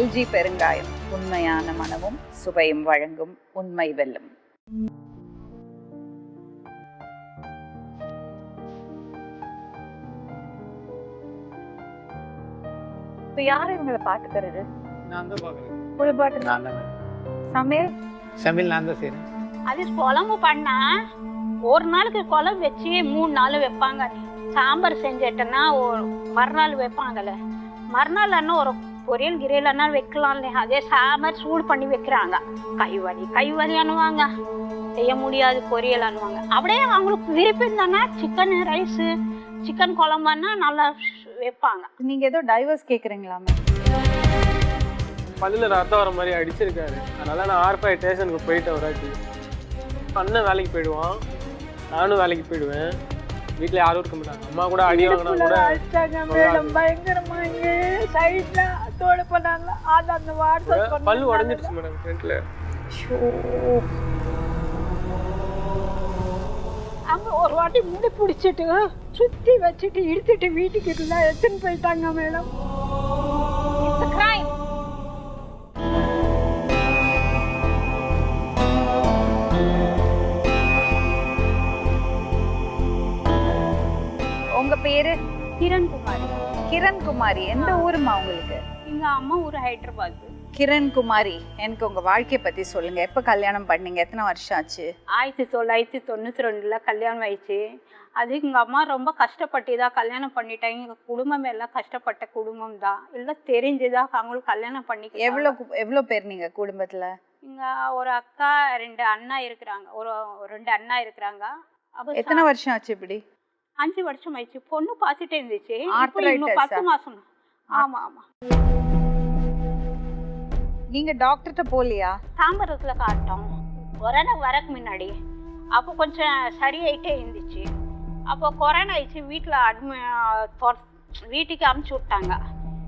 LG பெருங்காயம், உண்மையான மனமும் சுவையும் வழங்கும் உண்மை வெல்லும். இப்போ யாரும் இவங்களை பாத்துக்கிறது? நான் தான் பாக்குறேன். ஒரு பாட்டு நான் தான். சமையல் நான் தான் செய்றேன். அது குழம்பு பண்ணா ஒரு நாளுக்கு குழம்பு வச்சு 3 நாள் வைப்பாங்க. சாம்பார் செஞ்சிட்டேன்னா மறுநாள் வைப்பாங்கல்ல. மறுநாள் அண்ணா ஒரு பொரியல் கிரியல் அண்ணா வைக்கலாம் இல்லையா, அதே சாம்பார் சூடு பண்ணி வைக்கிறாங்க. கைவலி அணுவாங்க, செய்ய முடியாது பொரியல் அணுவாங்க. அப்படியே அவங்களுக்கு விருப்பம் தானே சிக்கன் ரைஸு சிக்கன் குழம்புன்னா நல்லா வைப்பாங்க. நீங்க ஏதோ டைவர்ஸ் கேக்குறீங்களாமே? பல்லுல ரத்தம் வர மாதிரி அடிச்சிருக்காரு. அதனால நான் ஆர்பாய் ஸ்டேஷனுக்கு போயிட்டு வராட்டி அண்ணன் வேலைக்கு போயிடுவான், நானும் வேலைக்கு போயிடுவேன். வீட்டுல யாரும் இருக்க மாட்டாங்க. அம்மா கூட அடி வாங்கினா கூட பயங்கரமா இங்க சைடுல தோடு பண்ணாங்க. அது அந்த வாட்ஸ்அப் பல்லு உடைஞ்சிடுச்சு மேடம் ஃப்ரண்ட்ல. அங்க ஒரு வாட்டி முடி பிடிச்சிட்டு சுத்தி வச்சுட்டு இழுத்துட்டு வீட்டுக்கு எடுத்துன்னு போயிட்டாங்க மேடம். It's crime. உங்க பேரு? கிரண்குமாரி. கிரண்குமாரி. எந்த ஊருமா உங்களுக்கு? எங்க அம்மா ஊர் ஹைதராபாத். கிரண்குமாரி, எனக்கு உங்க வாழ்க்கையை பத்தி சொல்லுங்க. எப்ப கல்யாணம் பண்ணீங்க? எத்தனை வருஷம் ஆச்சு? 1992 கல்யாணம் ஆயிடுச்சு. அது எங்க அம்மா ரொம்ப கஷ்டப்பட்டு தான் கல்யாணம் பண்ணிட்டாங்க. எங்க குடும்பம் எல்லாம் கஷ்டப்பட்ட குடும்பம் தான், எல்லாம் தெரிஞ்சுதான் அவங்களுக்கு கல்யாணம் பண்ணி. எவ்வளவு பேர் நீங்க குடும்பத்துல? இங்க ஒரு அக்கா 2 அண்ணா இருக்கிறாங்க. ஒரு 2 அண்ணா இருக்கிறாங்க. எத்தனை வருஷம் ஆச்சு இப்படி? 5 வருஷம் ஆயிடுச்சு. பொண்ணு பார்த்துட்டே இருந்துச்சு. 10 மாசம். ஆமா ஆமா. நீங்க டாக்டர்கிட்ட போலியா? தாம்பரத்துல காட்டோம் கொரோனா வரக்கு முன்னாடி. அப்போ கொஞ்சம் சரியாயிட்டே இருந்துச்சு. அப்போ கொரோனா ஆயிடுச்சு. வீட்டுக்கு அமுச்சு விட்டாங்க.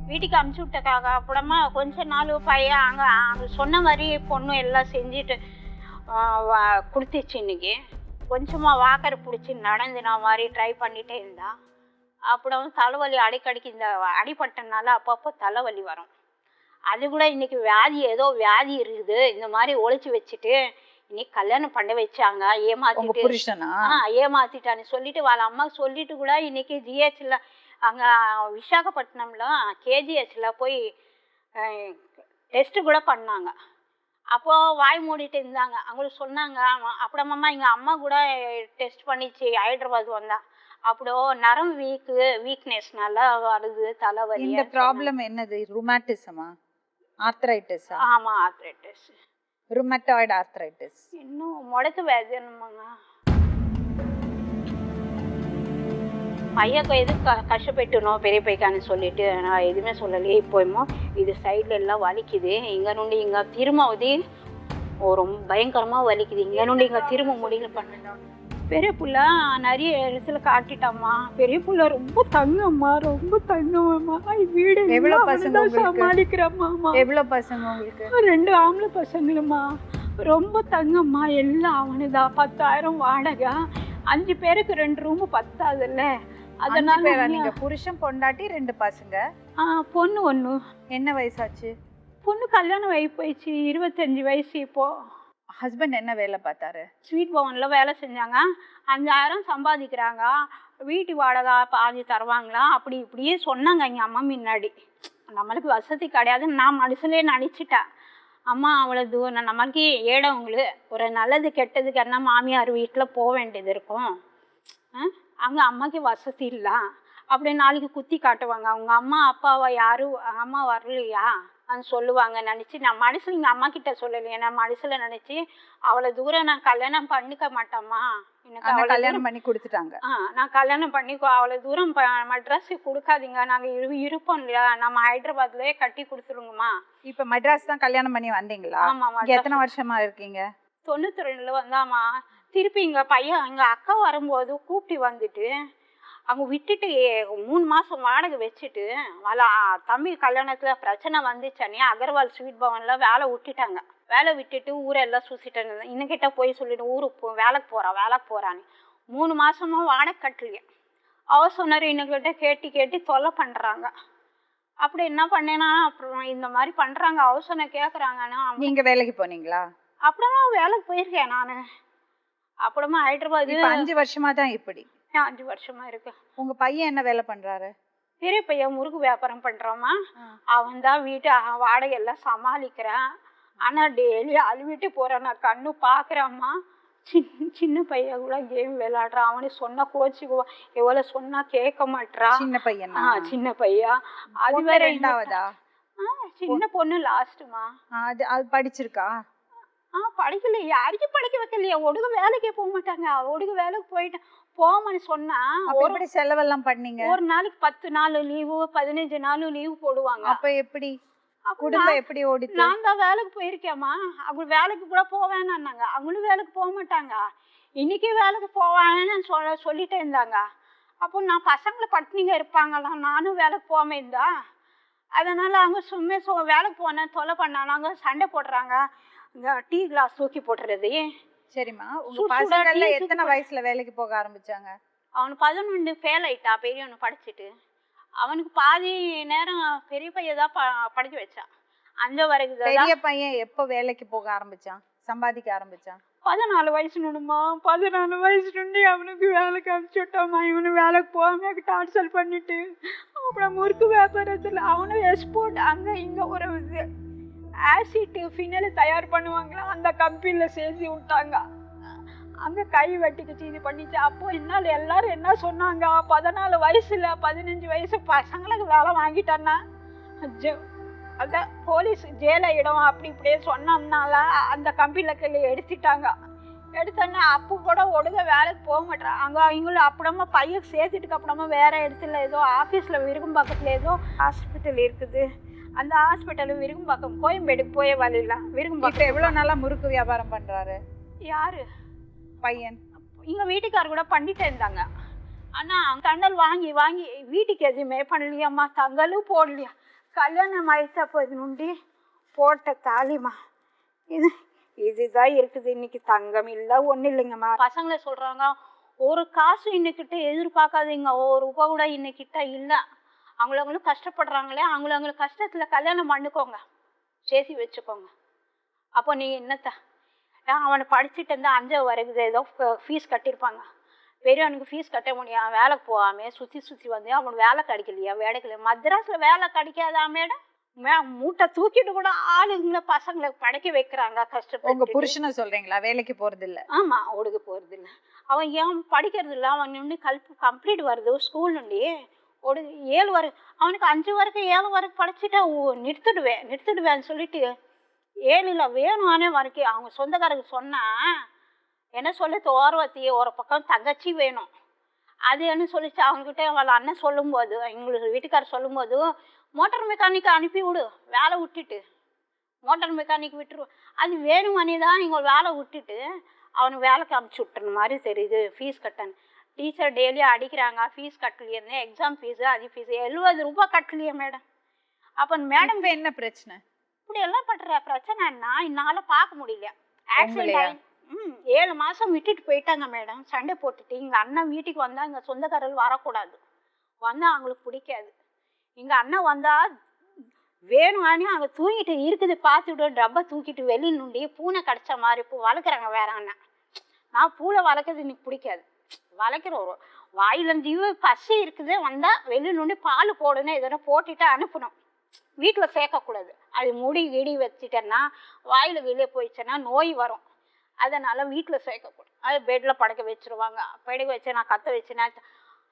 வீட்டுக்கு அமுச்சு விட்டக்காக அப்புறமா கொஞ்ச நாள் பையன் அங்கே சொன்ன மாதிரி பொண்ணு எல்லாம் செஞ்சுட்டு கொடுத்துச்சு. இன்னைக்கு கொஞ்சமாக வாக்கர் பிடிச்சி நடந்துனா மாதிரி ட்ரை பண்ணிகிட்டே இருந்தா. அப்புறம் தலைவலி அடிக்கடிக்கு இந்த அடிப்பட்டனால அப்பப்போ தலைவலி வரும். அது கூட இன்னைக்கு ஏதோ வியாதி இருக்குது இந்த மாதிரி ஒழிச்சு வச்சுட்டு இன்னைக்கு கல்யாணம் பண்ண வச்சாங்க. ஏமாத்திட்டான்னு சொல்லிட்டு వాళ్ళ அம்மா சொல்லிட்டு கூட இன்னைக்கு ஜிஹெச்ல அங்கே விசாகப்பட்டினம்ல கேஜிஹெச்ல போய் டெஸ்ட்டு கூட பண்ணாங்க. அப்போது வாய் மூடிட்டு இருந்தாங்க. அவங்களுக்கு சொன்னாங்க. அப்புறமா எங்கள் அம்மா கூட டெஸ்ட் பண்ணிச்சு. ஹைதராபாத் வந்தா அப்போ நரம் வீக்னஸ்னால வருது தலைவலி. இந்த ப்ராப்ளம் என்னது? ருமேட்டிசமா? ஆர்த்ரைட்டிஸா? ஆமாம், ஆர்த்ரைட்டிஸ். Rheumatoid arthritis. இன்னும் முடக்கு வேதனைமாங்க. பையன் எது கஷ்டப்பட்டுனோம் பெரிய பைக்கான்னு சொல்லிட்டு நான் எதுவுமே சொல்லலையே. இப்போமோ இது சைடில் எல்லாம் வலிக்குது. இங்கே நுண்டி இங்கே திரும்பவுதி ரொம்ப பயங்கரமாக வலிக்குது. இங்கே நுண்டி இங்கே திரும்ப முடியல பண்ண. பெரிய புள்ள நிறைய இடத்துல காட்டிட்டாம்மா. பெரிய புள்ள ரொம்ப தங்கம்மா, ரொம்ப தங்கம்மா. வீடு எவ்வளோ பசங்க சமாளிக்கிறம்மா. எவ்வளோ பசங்க உங்களுக்கு? 2 ஆம்பளை பசங்களுமா. ரொம்ப தங்கம்மா. எல்லாம் அவனுதான். 10,000 வாடகை. 5 பேருக்கு 2 ரூமு பத்தாதுல்ல. அதனால நீங்க புருஷன் பொண்டாட்டி 2 பசங்க. பொண்ணு 1. என்ன வயசாச்சு? பொண்ணு கல்யாணம் வயசு போயிடுச்சு. 25 வயசு. இப்போ ஹஸ்பண்ட் என்ன வேலை பார்த்தாரு? ஸ்வீட் பவன்ல வேலை செஞ்சாங்க. 5,000 சம்பாதிக்கிறாங்க. வீட்டு வாடகை பாதி தருவாங்களா அப்படி இப்படியே சொன்னாங்க எங்கள் அம்மா முன்னாடி. நம்மளுக்கு வசதி கிடையாதுன்னு நான் மனசுலேயே நினச்சிட்டேன். அம்மா அவ்வளோ தூரம் நம்மளுக்கு ஏடவங்களு ஒரு நல்லது கெட்டதுக்கு என்ன மாமியார் வீட்டில் போக வேண்டியது இருக்கும். அங்கே அம்மாவுக்கு வசதி இல்லை. அப்படி நாளைக்கு குத்தி காட்டுவாங்க. அவங்க அம்மா அப்பாவை யாரும் அம்மா வரலையா சொல்லுவாங்க நினச்சி நான் மனசில் எங்கள் அம்மா கிட்ட சொல்லலையே. நான் மனசில் நினச்சி அவ்வளோ தூரம் நான் கல்யாணம் பண்ணிக்க மாட்டேம்மா. எனக்கு கல்யாணம் பண்ணி கொடுத்துட்டாங்க. நான் கல்யாணம் பண்ணிக்கோ அவ்வளோ தூரம் மெட்ராஸு கொடுக்காதீங்க. நாங்கள் இருப்போம் இல்லையா, நம்ம ஹைதராபாத்லேயே கட்டி கொடுத்துருங்கம்மா. இப்போ மெட்ராஸ் தான் கல்யாணம் பண்ணி வந்தீங்களா? ஆமாம். எத்தனை வருஷமா இருக்கீங்க? 92 வந்தாம்மா. திருப்பி எங்கள் பையன் எங்கள் அக்கா வரும்போது கூப்பிட்டு வந்துட்டு அவங்க விட்டுட்டு 3 மாதம் வாடகை வச்சுட்டு தம்பி கல்யாணத்தில் பிரச்சனை வந்துச்சானே அகர்வால் ஸ்வீட் பவனில் வேலை விட்டுட்டாங்க. வேலை விட்டுட்டு ஊரெல்லாம் சுற்றிட்டு இன்னக்கிட்ட போய் சொல்லிட்டு ஊருக்கு வேலைக்கு போகிறான்னு 3 மாதமாக வாடகை கட்டலையே. அவர் சொன்னார் இன்னக்கிட்ட கேட்டு தொல்லை பண்ணுறாங்க. அப்படி என்ன பண்ணேன்னா அப்புறம் இந்த மாதிரி பண்ணுறாங்க அவசரம் கேட்குறாங்கன்னா நீங்க வேலைக்கு போனீங்களா? அப்புறமா வேலைக்கு போயிருக்கேன் நான். அப்புறமா ஹைதராபாத் இப்ப 5 வருஷமா தான் இப்படி? 5 வருஷமா இருக்கு. உங்க பையன் என்ன வேலை பண்றாரு? பெரிய பையன் முறுக்கு வியாபாரம் பண்ணுறாமா. அவன் தான் வீட்டு வாடகை எல்லாம் சமாளிக்கிறான். ஆனால் டெய்லி அழுவிட்டு போகிறான், நான் கண்ணு பார்க்குறாம்மா. சின்ன பையன் கூட கேம் விளையாடுறான். அவனுக்கு சொன்னா கோச்சிக்குவான், எவ்வளோ சொன்னா கேட்க மாட்டான். சின்ன பையன்? சின்ன பையன். அது வேற 2வதா? சின்ன பொண்ணு லாஸ்ட்டுமா. அது படிச்சிருக்கா? படிக்கல, யாருக்கும் படிக்க வைக்கலையா. ஒடுக வேலைக்கே போக மாட்டாங்க. ஒடுக வேலைக்கு போயிட்டு போமன்னு சொன்னா ஒரு செலவெல்லாம் பண்ணீங்க? ஒரு நாளைக்கு 10 நாள் லீவு, 15 நாள் லீவு போடுவாங்க. அப்ப எப்படி குடும்பம் எப்படி ஓடிச்சு? நான் தான் வேலைக்கு போயிருக்கேம்மா. அவங்க வேலைக்கு கூட போவேன்னாங்க. அவங்களும் வேலைக்கு போக மாட்டாங்க. இன்னைக்கு வேலைக்கு போவான்னு சொல்லிட்டே இருந்தாங்க. அப்போ நான் பசங்களை பட்டினிங்க இருப்பாங்களாம், நானும் வேலைக்கு போகாம இருந்தா. அதனால அவங்க சும்மா வேலைக்கு போனேன் தொலை பண்ணாங்க, சண்டை போடுறாங்க. இங்க டீ கிளாஸ் தூக்கி போட்டுறது. சரிம்மா, உங்க பசங்க எத்தனை வயசுல வேலைக்கு போக ஆரம்பிச்சாங்க? அவனுக்கு 11 ஃபெயில் ஆயிட்டா, பெரியவனு படிச்சுட்டு. அவனுக்கு பாதி நேரம் பெரிய பையன் தான் படிக்க வச்சான். 5 வரைக்கும். பெரிய பையன் எப்போ வேலைக்கு போக ஆரம்பிச்சான், சம்பாதிக்க ஆரம்பிச்சான்? 14 வயசு நுடுமா. 14 வயசு நுண்டி அவனுக்கு வேலைக்கு அனுப்பிச்சு விட்டாமா. இவனு வேலைக்கு போகாம டார்ச்சல் பண்ணிட்டு அப்புறம் முறுக்கு வியாபாரத்தில் அவனும் எக்ஸ்போர்ட் அங்கே இங்கே ஒரு ஆசிட் ஃபினல் தயார் பண்ணுவாங்களா, அந்த கம்பெனியில் சேர்த்து விட்டாங்க. அங்கே கை வெட்டிக்கிச்சு, இது பண்ணிச்சு. அப்போ என்னால் எல்லாரும் என்ன சொன்னாங்க, 14 வயசுல 15 வயசு பசங்களுக்கு வேலை வாங்கிட்டான்னா அதான் போலீஸ் ஜெயில இடம் அப்படி இப்படியே சொன்னோம்னால அந்த கம்பெனியில் எடுத்துட்டாங்க. எடுத்தோன்னா அப்போ கூட ஒடுங்க வேலைக்கு போக மாட்டேறான். அங்கே அவங்களும் அப்புறமா பையன் சேர்த்துட்டுக்கு அப்புறமா வேற இடத்துல ஏதோ ஆஃபீஸில் விருகம்பாக்கத்தில் ஏதோ ஹாஸ்பிட்டல் இருக்குது. அந்த ஹாஸ்பிட்டல் விருகம்பாக்கம், கோயம்பேடுக்கு போய் வழியிலாம் விருகம்பாக்கம். எவ்வளோ நாளா முறுக்கு வியாபாரம் பண்றாரு? யாரு? பையன். எங்கள் வீட்டுக்காரர் கூட பண்ணிட்டு இருந்தாங்க. ஆனால் தண்டல் வாங்கி வாங்கி வீட்டுக்கு எதுவுமே பண்ணலையாம்மா, தங்கலும் போடலையா. கல்யாணம் ஆயிட்டப்போ நுண்டி போட்ட தாலிமா இதுதான் இருக்குது. இன்னைக்கு தங்கம் இல்லை, ஒன்றும் இல்லைங்கம்மா. பசங்களே சொல்கிறாங்க, ஒரு காசு இன்னைக்கிட்ட எதிர்பார்க்காதீங்க, ஒரு ரூபா கூட இன்னைக்கிட்ட இல்லை. அவங்களும் கஷ்டப்படுறாங்களே, அவங்களுக்கு கஷ்டத்தில் கல்யாணம் பண்ணிக்கோங்க, சேர்த்து வச்சுக்கோங்க. அப்போ நீங்கள் என்னத்த அவனை படிச்சுட்டு இருந்தால் 5 வரைக்கும் ஏதோ ஃபீஸ் கட்டியிருப்பாங்க. பெரியவனுக்கு ஃபீஸ் கட்ட முடியாது, வேலைக்கு போகாமே சுற்றி வந்து அவனுக்கு வேலை கிடைக்கலையா, வேலைக்கலையா. மദ്രാஸில் வேலை கிடைக்காதா மேடம்? மூட்டை தூக்கிட்டு கூட ஆளுங்களை பசங்களை படிக்க வைக்கிறாங்க கஷ்டப்பட்டு. உங்க புருஷனை சொல்றீங்களா வேலைக்கு போறது இல்ல? ஆமா, ஒடுக்க போறது இல்லை. அவன் ஏன் படிக்கிறது இல்லை, அவன் நின்று கம்ப்ளீட் வருது ஸ்கூல் நுண்டி. 7 வரைக்கும் அவனுக்கு 5 வரைக்கும் 7 வரைக்கும் படிச்சுட்டா நிறுத்திடுவேன்னு சொல்லிட்டு 7ல் வேணுமானே வரைக்கும் அவங்க சொந்தக்காரருக்கு சொன்னா என்ன சொல்லிட்டு ஓரவத்தி ஒரு பக்கம் தங்கச்சி வேணும் அது என்ன சொல்லிச்சு. அவங்ககிட்ட அவள் அண்ணன் சொல்லும்போது, எங்களுக்கு வீட்டுக்காரர் சொல்லும்போது, மோட்டார் மெக்கானிக்கை அனுப்பி விடு, வேலை விட்டுட்டு மோட்டார் மெக்கானிக் விட்டுருவோம். அது வேணுமானே தான் இவங்க வேலை விட்டுட்டு அவனுக்கு வேலைக்கு அனுப்பிச்சி விட்டுற மாதிரி தெரியுது. ஃபீஸ் கட்டணும், டீச்சர் டெய்லி அடிக்கிறாங்க, ஃபீஸ் கட்டலையே, எக்ஸாம் ஃபீஸு அது ஃபீஸு 70 ரூபாய் கட்டலையே மேடம். அப்போ மேடம் என்ன பிரச்சனை? இப்படி எல்லாம் பண்ற பிரச்சனை என்னால் பார்க்க முடியல. ஆக்சிடென்ட் ஆகி 7 மாதம் விட்டுட்டு போயிட்டாங்க மேடம், சண்டை போட்டுட்டு. எங்கள் அண்ணன் வீட்டுக்கு வந்தால் எங்கள் சொந்தக்காரர்கள் வரக்கூடாது, வந்தால் அவங்களுக்கு பிடிக்காது. எங்கள் அண்ணன் வந்தால் வேணும்னு அங்கே தூங்கிட்டு இருக்குது பார்த்துட்டு டப்பை தூக்கிட்டு வெளியில் நுண்டி பூனை கடிச்ச மாதிரி பூ வளர்க்குறாங்க வேற அண்ணன். நான் பூனை வளர்க்குறது எனக்கு பிடிக்காது. வளர்க்குற ஒரு வாயிலஞ்சு பசி இருக்குது, வந்தால் வெளியில் நுண்டி பால் போடணும், எதனா போட்டுட்டு அனுப்பணும், வீட்டில் சேர்க்கக்கூடாது. அது முடி கிடி வச்சுட்டேன்னா வாயில் வெளியே போயிடுச்சுன்னா நோய் வரும். அதனால் வீட்டில் சேர்க்கக்கூடாது. அது பெட்டில் படுக்க வச்சுருவாங்க. படுக்க வச்சு நான் கற்ற வச்சுன்னா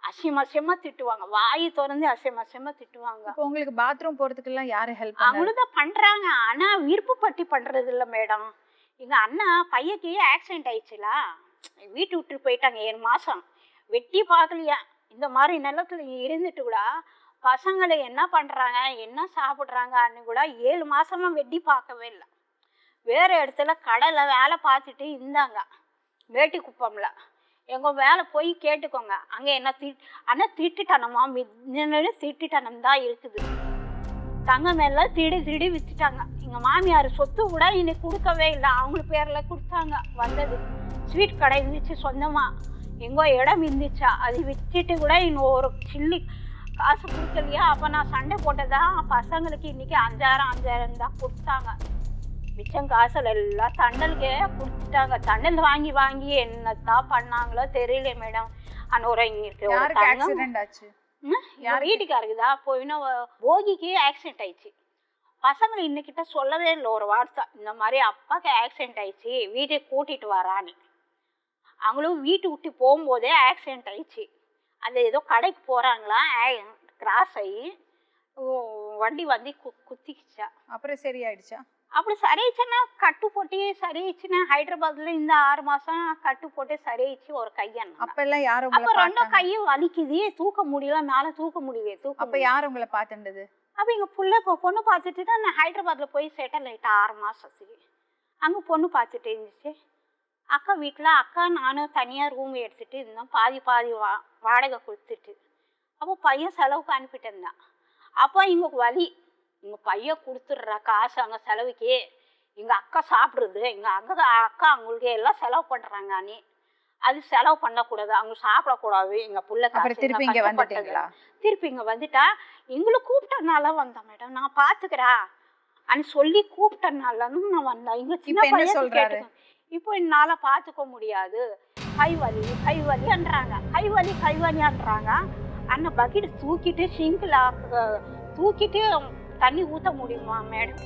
அசியமாக திட்டுவாங்க, வாய் திறந்து அசியமாக திட்டுவாங்க. உங்களுக்கு பாத்ரூம் போகிறதுக்கெல்லாம் யாரும் ஹெல்ப்? அவங்களும் தான் பண்ணுறாங்க, ஆனால் விருப்பப்பட்டு பண்ணுறது இல்லை மேடம். எங்கள் அண்ணா பையக்கு ஆக்சிடென்ட் ஆயிடுச்சுல, வீட்டு விட்டுட்டு போயிட்டாங்க 7 மாதம், வெட்டி பார்க்கலையா. இந்த மாதிரி நிலத்துல இருந்துட்டு கூட பசங்களை என்ன பண்ணுறாங்க என்ன சாப்பிட்றாங்கன்னு கூட 7 மாதமாக வெட்டி பார்க்கவே இல்லை. வேறு இடத்துல கடையில் வேலை பார்த்துட்டு இருந்தாங்க, வேட்டி குப்பமில். எங்கள் வேலை போய் கேட்டுக்கோங்க, அங்கே என்ன ஆனால் திட்டுட்டனமா திட்டுட்டனம் தான் இருக்குது. தங்கம் எல்லாம் திருடி விற்றுட்டாங்க. எங்கள் மாமியார் சொத்து கூட இன்னைக்கு கொடுக்கவே இல்லை, அவங்களுக்கு பேரில் கொடுத்தாங்க. வந்தது ஸ்வீட் கடை இருந்துச்சு சொந்தமாக, எங்கோ இடம் இருந்துச்சா, அது விற்றுட்டு கூட இன்னும் ஒரு சில்லி காசு கொடுக்கலையா? அப்போ நான் சண்டை போட்டதா பசங்களுக்கு இன்னைக்கு 5000 தான் கொடுத்தாங்க. மிச்சம் காசில் எல்லாம் தண்டலுக்கே கொடுத்துட்டாங்க. தண்டல் வாங்கி வாங்கி என்னத்தான் பண்ணாங்களோ தெரியல மேடம். அன்னொரு இங்கே ஆக்சிடென்ட் ஆச்சு? வீட்டுக்காருக்குதா போயின்னா போகிக்கு ஆக்சிடென்ட் ஆயிடுச்சு. பசங்களை இன்னைக்கிட்ட சொல்லவே இல்லை ஒரு வாட்ஸ்அப், இந்த மாதிரி அப்பாவுக்கு ஆக்சிடென்ட் ஆயிடுச்சு வீட்டுக்கு கூட்டிகிட்டு வரான்னு. அவங்களும் வீட்டு விட்டு போகும்போதே ஆக்சிடென்ட் ஆயிடுச்சு. அது ஏதோ கடைக்கு போகிறாங்களா, கிராஸ் ஆகி வண்டி வந்து குத்திக்கிச்சா. அப்புறம் சரியாயிடுச்சா? அப்படி சரியாயிடுச்சுன்னா கட்டு போட்டு சரியாயிடுச்சுன்னா ஹைதராபாத்ல இந்த 6 மாசம் கட்டு போட்டு சரியாயிடுச்சு ஒரு கையன். அப்பெல்லாம் யாரும் அப்ப ரெண்டும் கையும் வலிக்குது, தூக்க முடியல, மேல தூக்க முடியல. அப்ப யார் உங்களை பார்த்துண்டது? அப்ப எங்க பொண்ணு பார்த்துட்டு தான் நான் ஹைதராபாத்ல போய் செட்டில் ஆயிட்டேன் 6 மாசத்துக்கு. அங்க பொண்ணு பார்த்துட்டு இருந்துச்சு. அக்கா வீட்டுல அக்கா நானும் தனியா ரூம் எடுத்துட்டு இருந்தோம். பாதி வாடகை கொடுத்துட்டு அப்போ பையன் செலவுக்கு அனுப்பிட்டு இருந்தான். அப்போ இங்க வலி, எங்க பையன் கொடுத்துடுறா காசு அங்க செலவுக்கு, எங்க அக்கா சாப்பிடுறது, எங்க அக்கா அவங்களுக்கு எல்லாம் செலவு பண்றாங்க. நீ அது செலவு பண்ணக்கூடாது, அவங்க சாப்பிடக்கூடாது. எங்க புள்ள திருப்பி இங்க வந்துட்டீங்களா? திருப்பி இங்க வந்துட்டா எங்களை கூப்பிட்டனால வந்தேன் மேடம். நான் பாத்துக்கிறா அன்னு சொல்லி கூப்பிட்டனாலும் நான் வந்தேன். இங்க சின்ன பையன் சொல்றாரு, இப்போ என்னால பாத்துக்க முடியாது, கைவலின்றாங்க, கைவலின்றாங்க. அண்ணன் பக்கெட் தூக்கிட்டு சிங்கில் தூக்கிட்டு தண்ணி ஊற்ற முடியுமா மேடம்?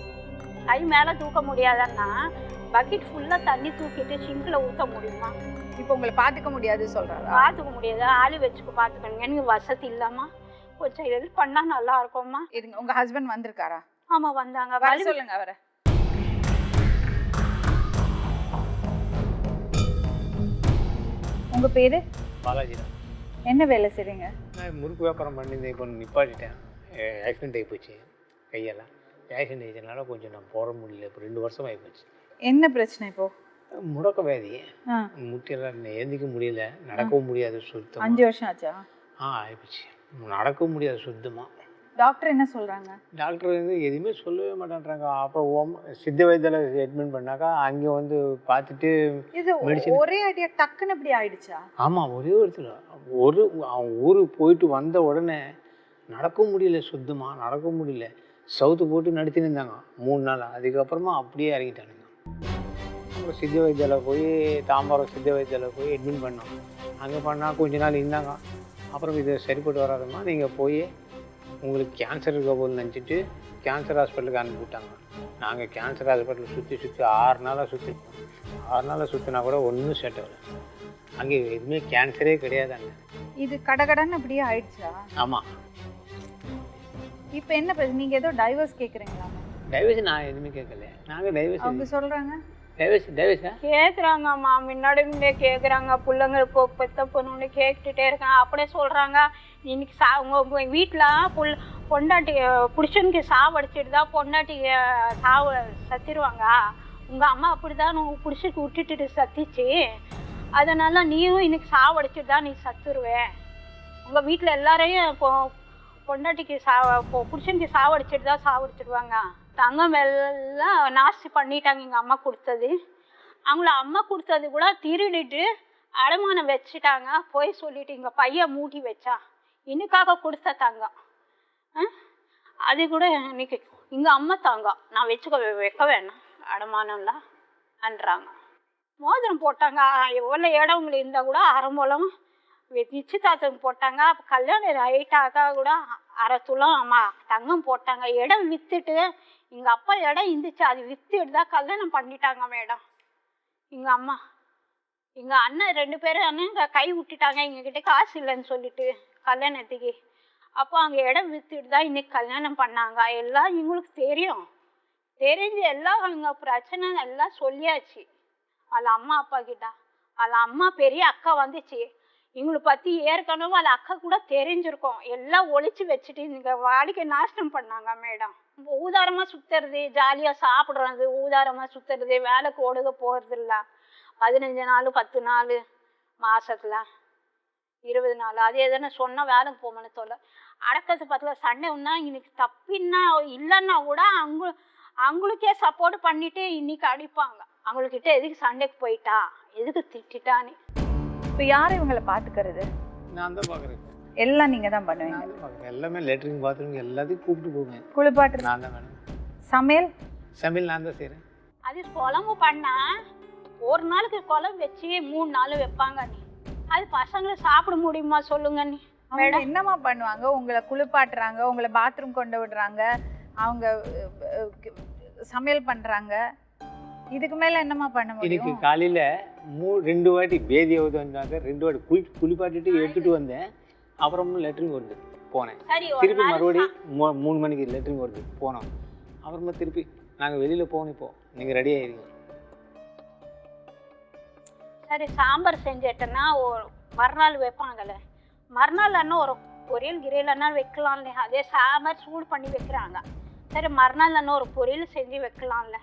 கை மேலே தூக்க முடியாதன்னா பக்கெட் ஃபுல்லாக தண்ணி தூக்கிட்டு சிங்கில் ஊற்ற முடியுமா? இப்போ உங்களை பார்த்துக்க முடியாது சொல்கிறாங்க. பார்த்துக்க முடியாது, ஆளு வச்சுக்க பார்த்துக்கணுங்க. எனக்கு வசதி இல்லாமா கொஞ்சம் ஹெல்ப் பண்ணால் நல்லா இருக்கும்மா. இருங்க, உங்கள் ஹஸ்பண்ட் வந்திருக்காரா? ஆமாம் வந்தாங்க. வர சொல்லுங்க அவரை. உங்கள் பேர்? பாலாஜி தான். என்ன வேலை செய்றீங்க? நான் முறுக்கு வியாபாரம் பண்ணியிருந்தேன், இப்போ நிப்பாட்டிட்டேன். ஆக்சிடென்ட் ஆகி போச்சு கையெல்லாம். ஆக்சிடென்ட் ஆகிடுச்சனால கொஞ்சம் நான் போட முடியல. இப்போ 2 வருஷம் ஆகி போச்சு. என்ன பிரச்சனை இப்போ? முடக்க வியாதி, முட்டியெல்லாம் எழுந்திக்க முடியல, நடக்கவும் முடியாது சுத்தமாக. 5 வருஷம் ஆச்சா? ஆகிப்போச்சு, நடக்கவும் முடியாது சுத்தமாக. டாக்டர் என்ன சொல்கிறாங்க? டாக்டர் வந்து எதுவுமே சொல்லவே மாட்டேன்றாங்க. அப்புறம் சித்த வைத்தியில் அட்மிட் பண்ணாக்கா அங்கே வந்து பார்த்துட்டு இது ஒரே அடியா டக்குன்னு இப்படி ஆயிடுச்சா? ஆமாம், ஒரே இடத்துல அவன் ஊருக்கு போயிட்டு வந்த உடனே நடக்கவும் முடியல, சுத்தமாக நடக்கவும் முடியல. சவுத்து போட்டு நடிச்சுன்னு இருந்தாங்க 3 நாள். அதுக்கப்புறமா அப்படியே இறங்கிட்டானுங்க. அப்புறம் சித்த வைத்தியாவில் போய் தாம்பரம் சித்த வைத்தியாவில் போய் அட்மிட் பண்ணோம். அங்கே பண்ணால் கொஞ்ச நாள் இருந்தாங்க. அப்புறம் இது சரிப்பட்டு வராதுமா, நீங்கள் போய் உங்களுக்கு கேன்சர் இருக்க போது நினச்சிட்டு கேன்சர் ஹாஸ்பிட்டலுக்கு அனுப்பிவிட்டாங்க. நாங்கள் கேன்சர் ஹாஸ்பிட்டலில் சுற்றி 6 நாளாக சுற்றிட்டோம். 6 நாளாக சுற்றினா கூட ஒன்றும் செட் ஆகலை. அங்கே எதுவுமே கேன்சரே கிடையாதாங்க. இது கடகடன்னு அப்படியே ஆயிடுச்சா? ஆமாம். இப்போ என்ன பிரச்சனை? நீங்கள் ஏதோ டைவர்ஸ் கேட்குறீங்களா? டைவர்ஸ் நான் எதுவுமே கேட்கல. நாங்கள் டைவர்ஸ் அவங்க சொல்கிறாங்க. டைவர்ஸா கேட்குறாங்கம்மா, முன்னாடி கேட்குறாங்க. பிள்ளைங்களுக்கு பெத்த பொண்ணு கேட்டுகிட்டே இருக்காங்க. அப்படியே சொல்கிறாங்க, இன்னைக்கு உங்கள் வீட்டில் பொண்டாட்டி புருஷனுக்கு சாவடிச்சிட்டு தான் பொண்டாட்டி சத்திடுவாங்க. உங்கள் அம்மா அப்படி தான் உங்கள் புருஷனுக்கு விட்டுட்டு சத்திச்சு, அதனால் நீயும் இன்னைக்கு சாவடிச்சிட்டு தான் நீ சத்துருவேன். உங்கள் வீட்டில் எல்லாரையும் பொண்டாட்டிக்கு புருஷனுக்கு சாவடிச்சிட்டு தான் சாவடிச்சிடுவாங்க. தங்கம் எல்லாம் நாஸ்தி பண்ணிட்டாங்க. எங்கள் அம்மா கொடுத்தது, அவங்கள அம்மா கொடுத்தது கூட திருடிட்டு அடமானம் வச்சுட்டாங்க. போய் சொல்லிட்டு எங்கள் பையன் மூட்டி வச்சா, இன்னைக்காக கொடுத்த தங்கம் அது கூட இன்னைக்கு எங்கள் அம்மா தங்கம் நான் வைக்க வேணாம் அடமானம்லாம் அன்றாங்க. மோதிரம் போட்டாங்க, எவ்வளோ இடவங்களை இருந்தால் கூட அரைமூலம் நிச்சயதார்த்தம் போட்டாங்க. அப்போ கல்யாணம் ஆகிட்டாக்கா கூட 1/2 துளம் அம்மா தங்கம் போட்டாங்க. இடம் விற்றுட்டு எங்கள் அப்பா இடம் இருந்துச்சு, அது விற்றுட்டு தான் கல்யாணம் பண்ணிட்டாங்க மேடம். எங்கள் அம்மா எங்கள் அண்ணன் 2 பேரும் அண்ணன் கை விட்டுட்டாங்க எங்ககிட்ட காசு இல்லைன்னு சொல்லிட்டு கல்யாணத்துக்கு. அப்போ அங்கே இடம் விற்றுட்டு தான் இன்னைக்கு கல்யாணம் பண்ணாங்க. எல்லாம் எங்களுக்கு தெரிஞ்சு எல்லாம் அவங்க பிரச்சனை எல்லாம் சொல்லியாச்சு. వాళ్ళ அம்மா அப்பா கிட்ட. వాళ్ళ அம்மா பெரிய அக்கா வந்துச்சு, எங்களை பற்றி ஏற்கனவே వాళ్ళ அக்கா கூட தெரிஞ்சிருக்கோம். எல்லாம் ஒழிச்சு வச்சுட்டு இங்கே வாடிக்கை நாசனம் பண்ணாங்க மேடம். ஊதாரமாக சுற்றுறது, ஜாலியாக சாப்பிட்றது, ஊதாரமாக சுற்றுறது, வேலைக்கு ஒடுக போகிறது இல்லை. 15 நாள் 10 நாள் மாதத்தில் 20 நாள் அது எதுனா சொன்னால் வேலைக்கு போகணும்னு சொல்ல. அடக்கத்து பத்தில் சண்டை ஒன்றா இன்னைக்கு தப்பின்னா இல்லைன்னா கூட அவங்களுக்கே சப்போர்ட் பண்ணிட்டு இன்னைக்கு அடிப்பாங்க. அவங்கக்கிட்ட எதுக்கு சண்டைக்கு போயிட்டா, எதுக்கு திட்டான்னு. இப்போ யாரும் இவங்களை பார்த்துக்கிறது? நான் தான் பார்க்குறேன். எல்லாம் நீங்க தான் பண்ணுவீங்க. நான் தான் பார்க்குறேன். எல்லாமே லெட்ரின் பாத்ரூம் எல்லாத்தையும் கூப்பிட்டு போவேன். குளிப்பாட்டு, நான் தான் மேடம். சமையல் சமையல் நான் தான் செய்கிறேன். அது குழம்பு பண்ணா ஒரு நாளுக்கு குழம்பு வச்சு 3 நாள் வைப்பாங்க நீ. அது பசங்களை சாப்பிட முடியுமா சொல்லுங்க நீ? அவங்க என்னமா பண்ணுவாங்க? உங்களை குளிப்பாட்டுறாங்க, உங்களை பாத்ரூம் கொண்டு விடுறாங்க, அவங்க சமையல் பண்றாங்க, இதுக்கு மேல என்னமா பண்ண இன்னைக்கு முடியும்? காலையில் 2 வாட்டி பேதியாவது வந்தாங்க, 2 வாட்டி குளிப்பாட்டிட்டு எடுத்துகிட்டு வந்தேன். அப்புறமும் லெட்ரின் வருது போனேன். சரி, ஒரு திருப்பி நாள் மறுபடியும் 3 மணிக்கு லெட்ரின் வருது போனோம். அப்புறமா திருப்பி நாங்கள் வெளியில் போகணும். இப்போ நீங்கள் ரெடி ஆகிடுங்க. சரி, சாம்பார் செஞ்சிட்டேன்னா மறுநாள் வைப்பாங்கல்ல, மறுநாள் அண்ணா ஒரு பொரியல் கிரியல் அண்ணா வைக்கலாம்ல. அதே சாம்பார் சூடு பண்ணி வைக்கிறாங்க. சரி, மறுநாள் அண்ணா ஒரு பொரியல் செஞ்சு வைக்கலாம்ல.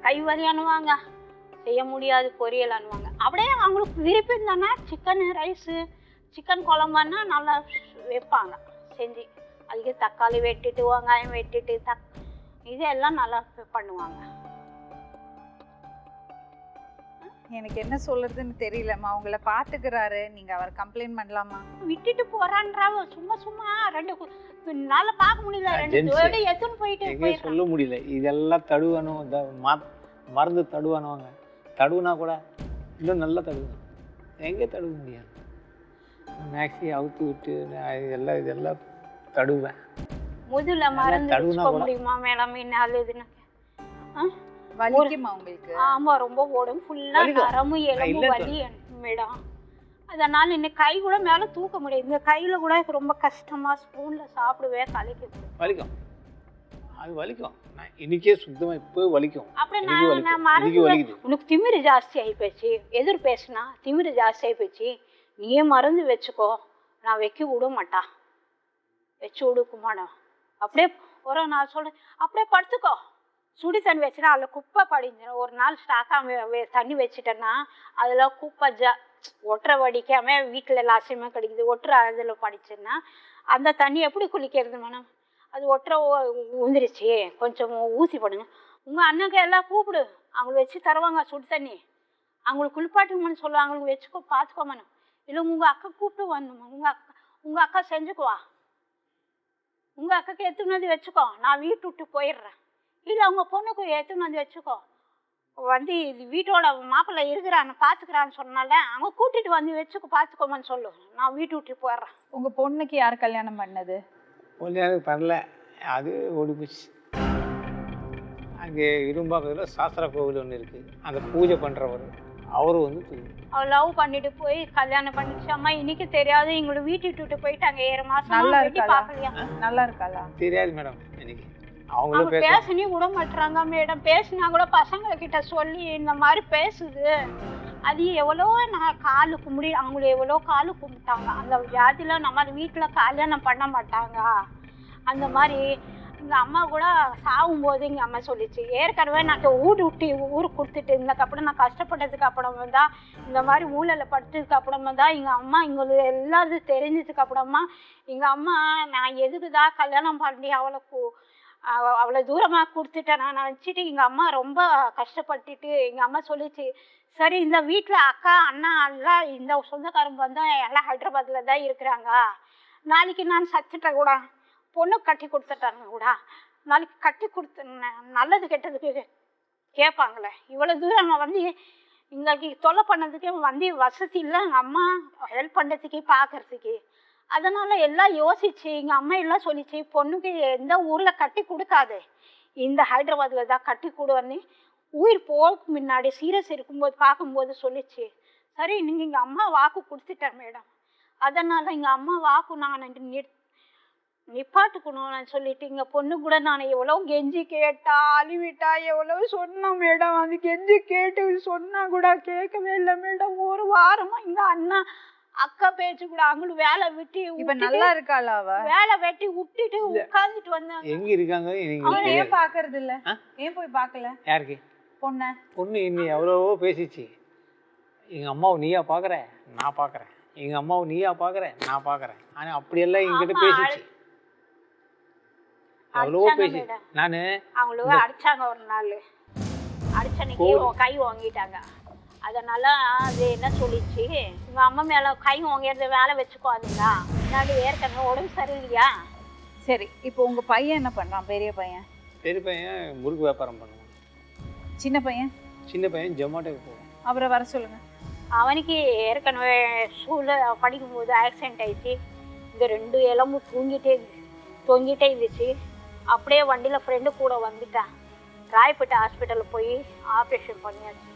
கைவலி அணுவாங்க, செய்ய முடியாது பொரியல் அணுவாங்க. அப்படியே அவங்களுக்கு விருப்பம் இருந்தானா சிக்கன் ரைஸு, சிக்கன் குழம்புன்னா நல்லா வைப்பாங்க செஞ்சு. அதுக்கு தக்காளி வெட்டிட்டு வெங்காயம் வெட்டிட்டு இதெல்லாம் நல்லா பண்ணுவாங்க. எனக்கு என்ன சொல்றதுன்னு தெரியலம்மா. உங்களை பாத்துக்கிறாரு, நீங்க அவர் கம்ப்ளைண்ட் பண்ணலாமா? விட்டுட்டு போறான்றாவ சும்மா சும்மா 2 நாள் பார்க்க முடியல. 2 தடவை எத்தனை போயிட்டு எங்கேயும் சொல்ல முடியல. இதெல்லாம் தடுவணும், மருந்து தடுவானுவாங்க. தடுவுனா கூட இன்னும் நல்லா தடுவணும். எங்கே தடுவ முடியாது. மேக்ஸி அவுத்து விட்டு இதெல்லாம் தடுவேன். முதுல மருந்து வச்சுக்க முடியுமா மேடம்? நல்லதுன்னு வலிக்குமா உங்களுக்கு? ஆமா, ரொம்ப உடம்பு ஃபுல்லா நரம்பு எலும்பு வலி மேடம். அதனால இன்னைக்கு கை கூட மேல தூக்க முடியாது. இந்த கையில கூட ரொம்ப கஷ்டமா ஸ்பூன்ல சாப்பிடுவேன், கலைக்கு வலிக்கும். அது வலிக்கும். நான் இன்னைக்கே சுத்தமா இப்போ வலிக்கும். அப்படி நான் மருந்து உனக்கு திமிரு ஜாஸ்தி ஆகி போச்சு, எதிர் பேசுனா திமிரு ஜாஸ்தி ஆகி போச்சு, நீயே மருந்து வச்சுக்கோ, நான் வைக்க விட மாட்டா, வச்சு விடுக்குமாடா. அப்படியே ஒரு நாள் சொல்றேன், அப்படியே படுத்துக்கோ, சுடி தண்ணி வச்சுனா அதில் குப்பை படிஞ்சிடும். ஒரு நாள் ஸ்டாக்காக தண்ணி வச்சுட்டேன்னா அதில் குப்பை ஒட்டுற வடிக்காம வீட்டில் லாசியமாக கிடைக்குது, ஒட்டுற அதில் படிச்சுன்னா அந்த தண்ணி எப்படி குளிக்கிறது மேடம்? அது ஒட்டுற ஊந்துருச்சு, கொஞ்சம் ஊசி போடுங்க. உங்கள் அண்ணனுக்கு எல்லாம் கூப்பிடு, அவங்களுக்கு வச்சு தருவாங்க சுடு தண்ணி. அவங்களுக்கு குளிப்பாட்டுங்கன்னு சொல்லுவாங்க, அவங்களுக்கு வச்சுக்கோ, பார்த்துக்கோ மேடம். இல்லை உங்கள் அக்கா கூப்பிட்டு வரணுமா? உங்கள் அக்கா செஞ்சுக்குவா, உங்கள் அக்காக்கு எடுத்துன்னு வந்து வச்சுக்கோ, நான் வீட்டு விட்டு போயிடுறேன். இல்லை உங்கள் பொண்ணுக்கு எடுத்துன்னு வந்து வச்சுக்கோ, வந்து வீட்டோட மாப்பிள்ளை இருக்கிறான்னு பார்த்துக்கிறான்னு சொன்னால அவங்க கூட்டிகிட்டு வந்து வச்சுக்கோ, பார்த்துக்கோமான்னு சொல்லு, நான் வீட்டு விட்டு போயிடுறேன். உங்கள் பொண்ணுக்கு யார் கல்யாணம் பண்ணது? கல்யாணம் பண்ணல, அது ஓடி போச்சு. அங்கே இரும்பாக்கத்தில் சாஸ்திர கோவில் ஒன்று இருக்குது, அந்த பூஜை பண்ணுறவர் அவரு வந்து அவள் லவ் பண்ணிட்டு போய் கல்யாணம் பண்ணிச்சாமா. இன்னைக்கு தெரியாது, எங்களை வீட்டுட்டு விட்டு போயிட்டாங்க 7 மாசம். நல்லா இருக்காளா? நல்லா இருக்காளா? தெரியாது மேடம். எனக்கு அவங்க பேசனே விட மாட்டாங்க மேடம். பேசினா கூட பசங்க கிட்ட சொல்லி இந்த மாதிரி பேசுது. அது எவ்வளோ நான் காலு கும்பிடி, அவங்கள எவ்வளோ காலு கும்பிட்டாங்க. அந்த ஜாதியில் நம்ம வீட்டில் கல்யாணம் பண்ண மாட்டாங்க. அந்த மாதிரி எங்கள் அம்மா கூட சாகும்போது எங்கள் அம்மா சொல்லிச்சு, ஏற்கனவே நான் ஊடு விட்டு ஊருக்கு கொடுத்துட்டு இருந்ததுக்கப்புறம் நான் கஷ்டப்பட்டதுக்கு அப்புறமா தான், இந்த மாதிரி ஊழலில் படுத்ததுக்கு அப்புறமா தான் எங்கள் அம்மா எங்களுக்கு எல்லாரும் தெரிஞ்சதுக்கு அப்புறமா எங்கள் அம்மா நான் எதுக்கு தான் கல்யாணம் பண்ணி அவ்வளோ தூரமாக கொடுத்துட்டேன் நான் நினச்சிட்டு எங்கள் அம்மா ரொம்ப கஷ்டப்பட்டுட்டு எங்கள் அம்மா சொல்லிச்சு, சரி இந்த வீட்டில் அக்கா அண்ணா எல்லாம் இந்த சொந்தக்காரங்க வந்தால் எல்லாம் ஹைதராபாத்தில் தான் இருக்கிறாங்க, நாளைக்கு நான் சச்சிட்டேன் கூட பொண்ணு கட்டி கொடுத்துட்டாங்க கூட, நாளைக்கு கட்டி கொடுத்து நல்லது கெட்டதுக்கு கேட்பாங்களே, இவ்வளோ தூரம் வந்து எங்களுக்கு தொல்லை பண்ணதுக்கு வந்து வசதி இல்லை எங்கள் அம்மா ஹெல்ப் பண்ணுறதுக்கு பார்க்கறதுக்கு. அதனால் எல்லாம் யோசிச்சு எங்கள் அம்மா எல்லாம் சொல்லிச்சு, பொண்ணுக்கு எந்த ஊரில் கட்டி கொடுக்காது, இந்த ஹைதராபாத்தில் தான் கட்டி கொடுன்னு உயிர் போக்கு முன்னாடி சீரியஸ் இருக்கும்போது பார்க்கும்போது சொல்லிச்சு. சரி நீங்கள் எங்கள் அம்மா வாக்கு கொடுத்துட்டேன் மேடம், அதனால் எங்கள் அம்மா வாக்கு நான் நிப்பாட்டுக்கணும்னு சொல்லிட்டு எங்கள் பொண்ணு கூட நான் எவ்வளோ கெஞ்சி கேட்டா அழிவிட்டா எவ்வளோ சொன்னேன் மேடம். அது கெஞ்சி கேட்டு சொன்னால் கூட கேட்கவே இல்லை மேடம். ஒரு வாரமாக எங்கள் அண்ணா அக்கா பேச்சு கூட அவங்களுக்கு வேலை விட்டு இப்ப நல்லா இருக்காளா? அவ வேலை வெட்டி விட்டுட்டு உட்கார்ந்துட்டு வந்தாங்க. எங்க இருக்காங்க? ஏன் பாக்குறது இல்ல? ஏன் போய் பார்க்கல? யாருக்கு? பொண்ணு இன்னும் எவ்வளவோ பேசிச்சு. எங்க அம்மாவை நீயா பாக்குற, நான் பாக்குறேன், எங்க அம்மாவை நீயா பாக்குற, நான் பாக்குறேன். ஆனா அப்படியெல்லாம் என்கிட்ட பேசிச்சு, எவ்வளவோ பேசி. நானு அவங்களுக்கு அடிச்சாங்க, ஒரு நாள் அடிச்சனைக்கு கை வாங்கிட்டாங்க. அதனால அது என்ன சொல்லிச்சு, உங்கள் அம்மா மேலே கை வாங்கிறது வேலை வச்சுக்கோதுங்களா, முன்னாடி ஏற்கனவே உடம்பு சரியில்லையா. சரி, இப்போ உங்க பையன் என்ன பண்றான்? பெரிய பையன்? பெரிய பையன் முறுக்கு வியாபாரம் பண்ணுவான். சின்ன பையன்? சின்ன பையன் ஜொமேட்டோக்கு போவான். அவரை வர சொல்லுங்க. அவனுக்கு ஏற்கனவே ஸ்கூலில் படிக்கும்போது ஆக்சிடென்ட் ஆயிடுச்சு. இந்த 2 எலும்பு தொங்கிட்டே இருந்துச்சு. அப்படியே வண்டியில் ஃப்ரெண்டு கூட வந்துட்டான். ராயப்பேட்டை ஹாஸ்பிட்டலில் போய் ஆப்ரேஷன் பண்ணியாச்சு.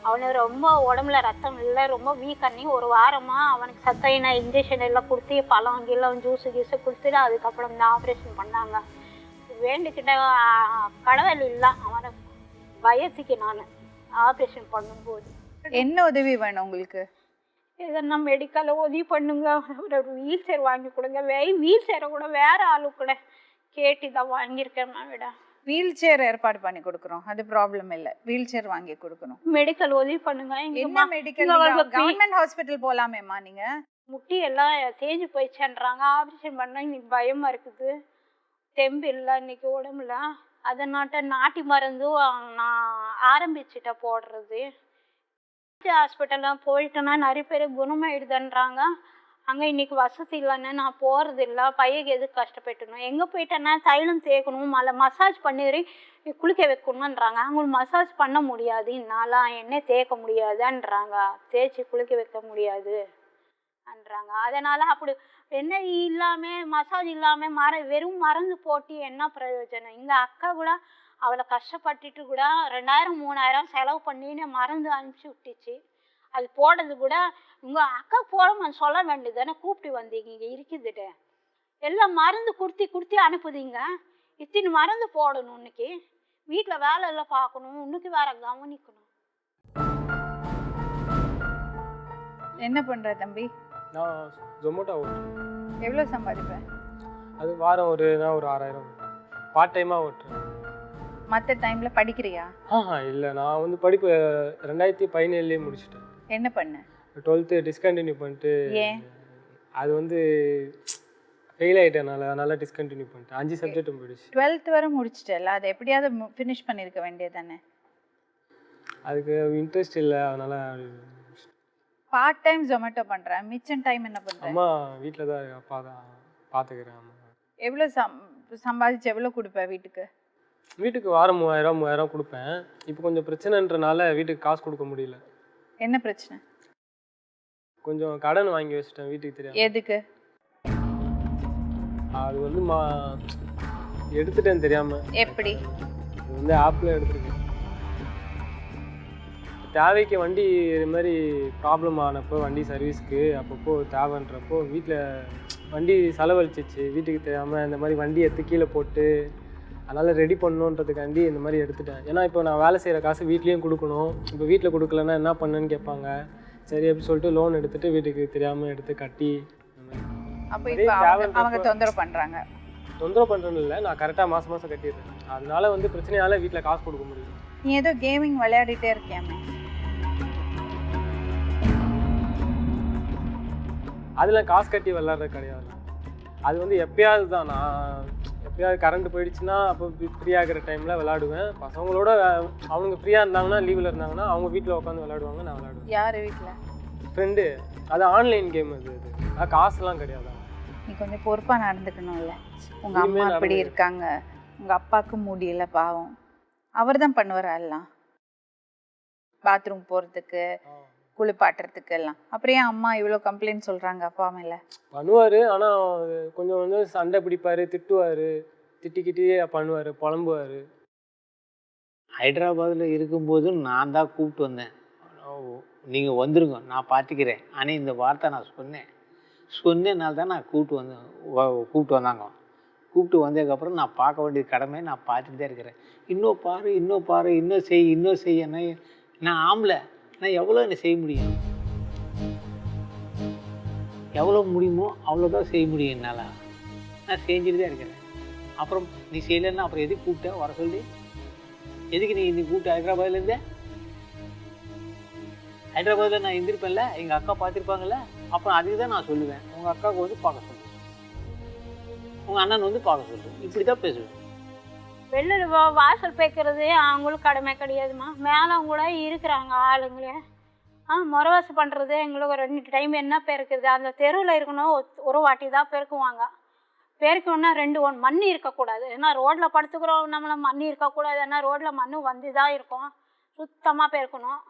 அவனுக்கு ரொம்ப உடம்புல ரத்தம் இல்லை, ரொம்ப வீக் பண்ணி 1 வாரமாக அவனுக்கு சத்தைனா இன்ஜெக்ஷன் எல்லாம் கொடுத்து பழம் கீழம் ஜூஸு கீஸு கொடுத்துட்டு அதுக்கப்புறம் தான் ஆப்ரேஷன் பண்ணாங்க. வேண்டிக்கிட்ட கடவுள் இல்லை, அவனை பயத்துக்கு நான் ஆப்ரேஷன் பண்ணும்போது. என்ன உதவி வேணும் உங்களுக்கு? எதனா மெடிக்கலில் உதவி பண்ணுங்க, ஒரு வீல் சேர் வாங்கி கொடுங்க. வீல் சேரை கூட வேறு ஆளு கூட கேட்டு தான் வாங்கியிருக்கேன் விட. வீல் சேர் ஏற்பாடு பண்ணி கொடுக்குறோம், அது ப்ராப்ளம் இல்லை. வீல் சேர் வாங்கி கொடுக்கணும். மெடிக்கல் உதவி பண்ணுங்க. என்ன மெடிக்கல்? கவர்மெண்ட் ஹாஸ்பிட்டல் போகலாமேம்மா நீங்க. முட்டி எல்லாம் தேஞ்சு போயிடுச்சுன்றாங்க. ஆப்ரேஷன் பண்ணால் இன்னைக்கு பயமாக இருக்குது. தெம்பு இல்லை இன்னைக்கு உடம்புல. அதனாட்ட நாட்டி மருந்து நான் ஆரம்பிச்சுட்டேன் போடுறது. ஹாஸ்பிட்டல்லாம் போயிட்டேன்னா நிறைய பேர் குணமாயிடுதுன்றாங்க. அங்கே இன்றைக்கி வசதி இல்லைன்னு நான் போகிறது இல்லை. பையக்கு எதுக்கு கஷ்டப்பட்டுணும்? எங்கே போயிட்டேன்னா தைலம் தேய்க்கணும், மசாஜ் பண்ணி குளிக்க வைக்கணுன்றாங்க. அவங்களுக்கு மசாஜ் பண்ண முடியாது, என்னால் எண்ணெய் தேய்க்க முடியாதுன்றாங்க. தேய்ச்சி குளிக்க வைக்க முடியாதுன்றாங்க. அதனால் அப்படி எண்ணெய் இல்லாமல் மசாஜ் இல்லாமல் வெறும் மருந்து போட்டு என்ன பிரயோஜனம்? எங்கள் அக்கா கூட அவளை கஷ்டப்பட்டுட்டு கூட 2000-3000 செலவு பண்ணின்னு மருந்து அனுப்பிச்சி விட்டுச்சு. அது போடுறது கூட உங்கள் அக்கா போட சொல்ல வேண்டியது தானே, கூப்பிட்டு வந்தீங்க இங்கே இருக்குதுட்டு. எல்லாம் மருந்து கொடுத்தி அனுப்புதீங்க. இத்தனை மருந்து போடணும், இன்னைக்கு வீட்டில் வேலை எல்லாம் பார்க்கணும், இன்னைக்கு வேற கவனிக்கணும். என்ன பண்ணுற தம்பி? நான் ஜொமேட்டோ ஓட்டுறேன். எவ்வளோ சம்பாதிப்பேன்? அது வாரம் ஒரு 6000 பார்ட் டைமாக ஓட்டுறேன். மற்ற டைமில் படிக்கிறியா? இல்லை, நான் வந்து படிப்பு 2017 முடிச்சிட்டேன். என்ன பண்ண? 12th டிஸ்கண்டினியூ பண்ணிட்டு. ஏன்? அது வந்து ஃபெயில் ஆகிட்டனால, அதனால டிஸ்கண்டினியூ பண்ணிட்டேன். 5 சப்ஜெக்ட்டும் போயிடுச்சு. 12th வரை முடிச்சிட்டல, அதை எப்படியாவது ஃபினிஷ் பண்ணியிருக்க வேண்டியது தானே? அதுக்கு இன்ட்ரெஸ்ட் இல்லை, அதனால. பார்ட் டைம் ஜொமேட்டோ பண்ணுறேன், மிச்சம் டைம் என்ன பண்ணுறேன்? அம்மா வீட்டில் தான், அப்பா தான் பார்த்துக்கிறேன். அம்மா எவ்வளோ சம்பாதிச்சு எவ்வளோ கொடுப்பேன் வீட்டுக்கு? வீட்டுக்கு வாரம் 3000 கொடுப்பேன். இப்போ கொஞ்சம் பிரச்சனைன்றனால வீட்டுக்கு காசு கொடுக்க முடியல. என்ன பிரச்சனை? கொஞ்சம் கடன் வாங்கி வச்சுட்டேன் வீட்டுக்கு தெரியாது. எதுக்கு? அது வந்து எடுத்துட்டேன் தெரியாமல். எப்படி? அது வந்து ஆப்பில் எடுத்துருக்கேன். தேவைக்கு வண்டி இது மாதிரி ப்ராப்ளம் ஆனப்போ வண்டி சர்வீஸ்க்கு அப்பப்போ தேவைன்றப்போ வீட்டில் வண்டி செலவழிச்சிச்சு. வீட்டுக்கு தெரியாமல் இந்த மாதிரி வண்டி எடுத்து கீழே போட்டு அதனால் ரெடி பண்ணணுன்றதுக்காண்டி இந்த மாதிரி எடுத்துட்டேன். ஏன்னா இப்போ நான் வேலை செய்கிற காசு வீட்லேயும் கொடுக்கணும். இப்போ வீட்டில் கொடுக்கலன்னா என்ன பண்ணுன்னு கேட்பாங்க. சரி அப்படி சொல்லிட்டு லோன் எடுத்துகிட்டு வீட்டுக்கு தெரியாமல் எடுத்து கட்டி. அப்போ இப்போ அவங்க தொந்தரவு பண்ணுறாங்க? தொந்தரவு பண்ணுறேன்னு இல்லை, நான் கரெக்டாக மாதம் கட்டிடுறேன். அதனால வந்து பிரச்சனையால வீட்டில் காசு கொடுக்க முடியும். நீ ஏதோ கேமிங் விளையாடிட்டே இருக்கியாமே? அதில் காசு கட்டி விளாட்றது கிடையாது. அது வந்து எப்பயாவது தான். நான் எப்பயாவது கரண்ட் போயிடுச்சுன்னா அப்போ ஃப்ரீ ஆகிற டைமில் விளாடுவேன். பசங்களோட அவங்க ஃப்ரீயாக இருந்தாங்கன்னா, லீவில் இருந்தாங்கன்னா அவங்க வீட்டில் உட்காந்து விளாடுவாங்க, நான் விளாடுவேன். யார் வீட்டில்? ஃப்ரெண்டு. அது ஆன்லைன் கேம். அது காசுலாம் கிடையாது. நீ கொஞ்சம் பொறுப்பாக நடந்துக்கணும்ல. உங்கள் அம்மா அப்படி இருக்காங்க, உங்கள் அப்பாவுக்கு முடியல, பாவம். அவர் தான் பண்ணுவார் எல்லாம், பாத்ரூம் போகிறதுக்கு குளிப்பாட்டுறதுக்கு எல்லாம். அப்புறம் ஏன் அம்மா இவ்வளோ கம்ப்ளைண்ட் சொல்கிறாங்க அப்பா மேலே? பண்ணுவார், ஆனால் கொஞ்சம் வந்து சண்டை பிடிப்பார், திட்டுவார், திட்டிக்கிட்டே பண்ணுவார், புலம்புவார். ஹைதராபாத்தில் இருக்கும்போது நான் தான் கூப்பிட்டு வந்தேன், நீங்கள் வந்துருங்க நான் பார்த்துக்கிறேன். ஆனால் இந்த வார்த்தை நான் சொன்னேனால தான் நான் கூப்பிட்டு வந்தாங்க. கூப்பிட்டு வந்ததுக்கப்புறம் நான் பார்க்க வேண்டிய கடமை நான் பார்த்துட்டு தான் இருக்கிறேன். இன்னும் பாரு, இன்னும் செய். நான் ஆம்பளை, நான் எவ்வளோ என்ன செய்ய முடியும்? எவ்வளோ முடியுமோ அவ்வளோதான் செய்ய முடியும் என்னால். நான் செஞ்சுட்டு தான் இருக்கிறேன். அப்புறம் நீ செய்யலைன்னா அப்புறம் எதுக்கு கூப்பிட்ட வர சொல்லி? எதுக்கு நீ கூப்பிட்ட? ஹைதராபாத்லேருந்தே ஹைதராபாத்தில் நான் இருந்திருப்பேன்ல, எங்கள் அக்கா பார்த்துருப்பாங்கல்ல. அப்புறம் அதுக்கு தான் நான் சொல்லுவேன், உங்கள் அக்காவுக்கு வந்து பார்க்க சொல்லு, உங்கள் அண்ணன் வந்து பார்க்க சொல்லு. இப்படி தான் பேசுவேன். வெளியில் வாசல் பேக்கிறது அவங்களுக்கு கடமை கிடையாதுமா. மேலே கூட இருக்கிறாங்க ஆளுங்களே. முறவாசி பண்ணுறது எங்களுக்கு 2 டைம் என்ன பெருக்குது. அந்த தெருவில் இருக்கணும் ஒரு வாட்டி தான் பெருக்குவாங்க. பெருக்கணுன்னா 2 மண் இருக்கக்கூடாது. ஏன்னா ரோட்டில் படுத்துக்கிறோம், நம்மளை மண் இருக்கக்கூடாது. ஏன்னா ரோட்டில் மண் வந்து தான் இருக்கும். சுத்தமாக பெருக்கணும்.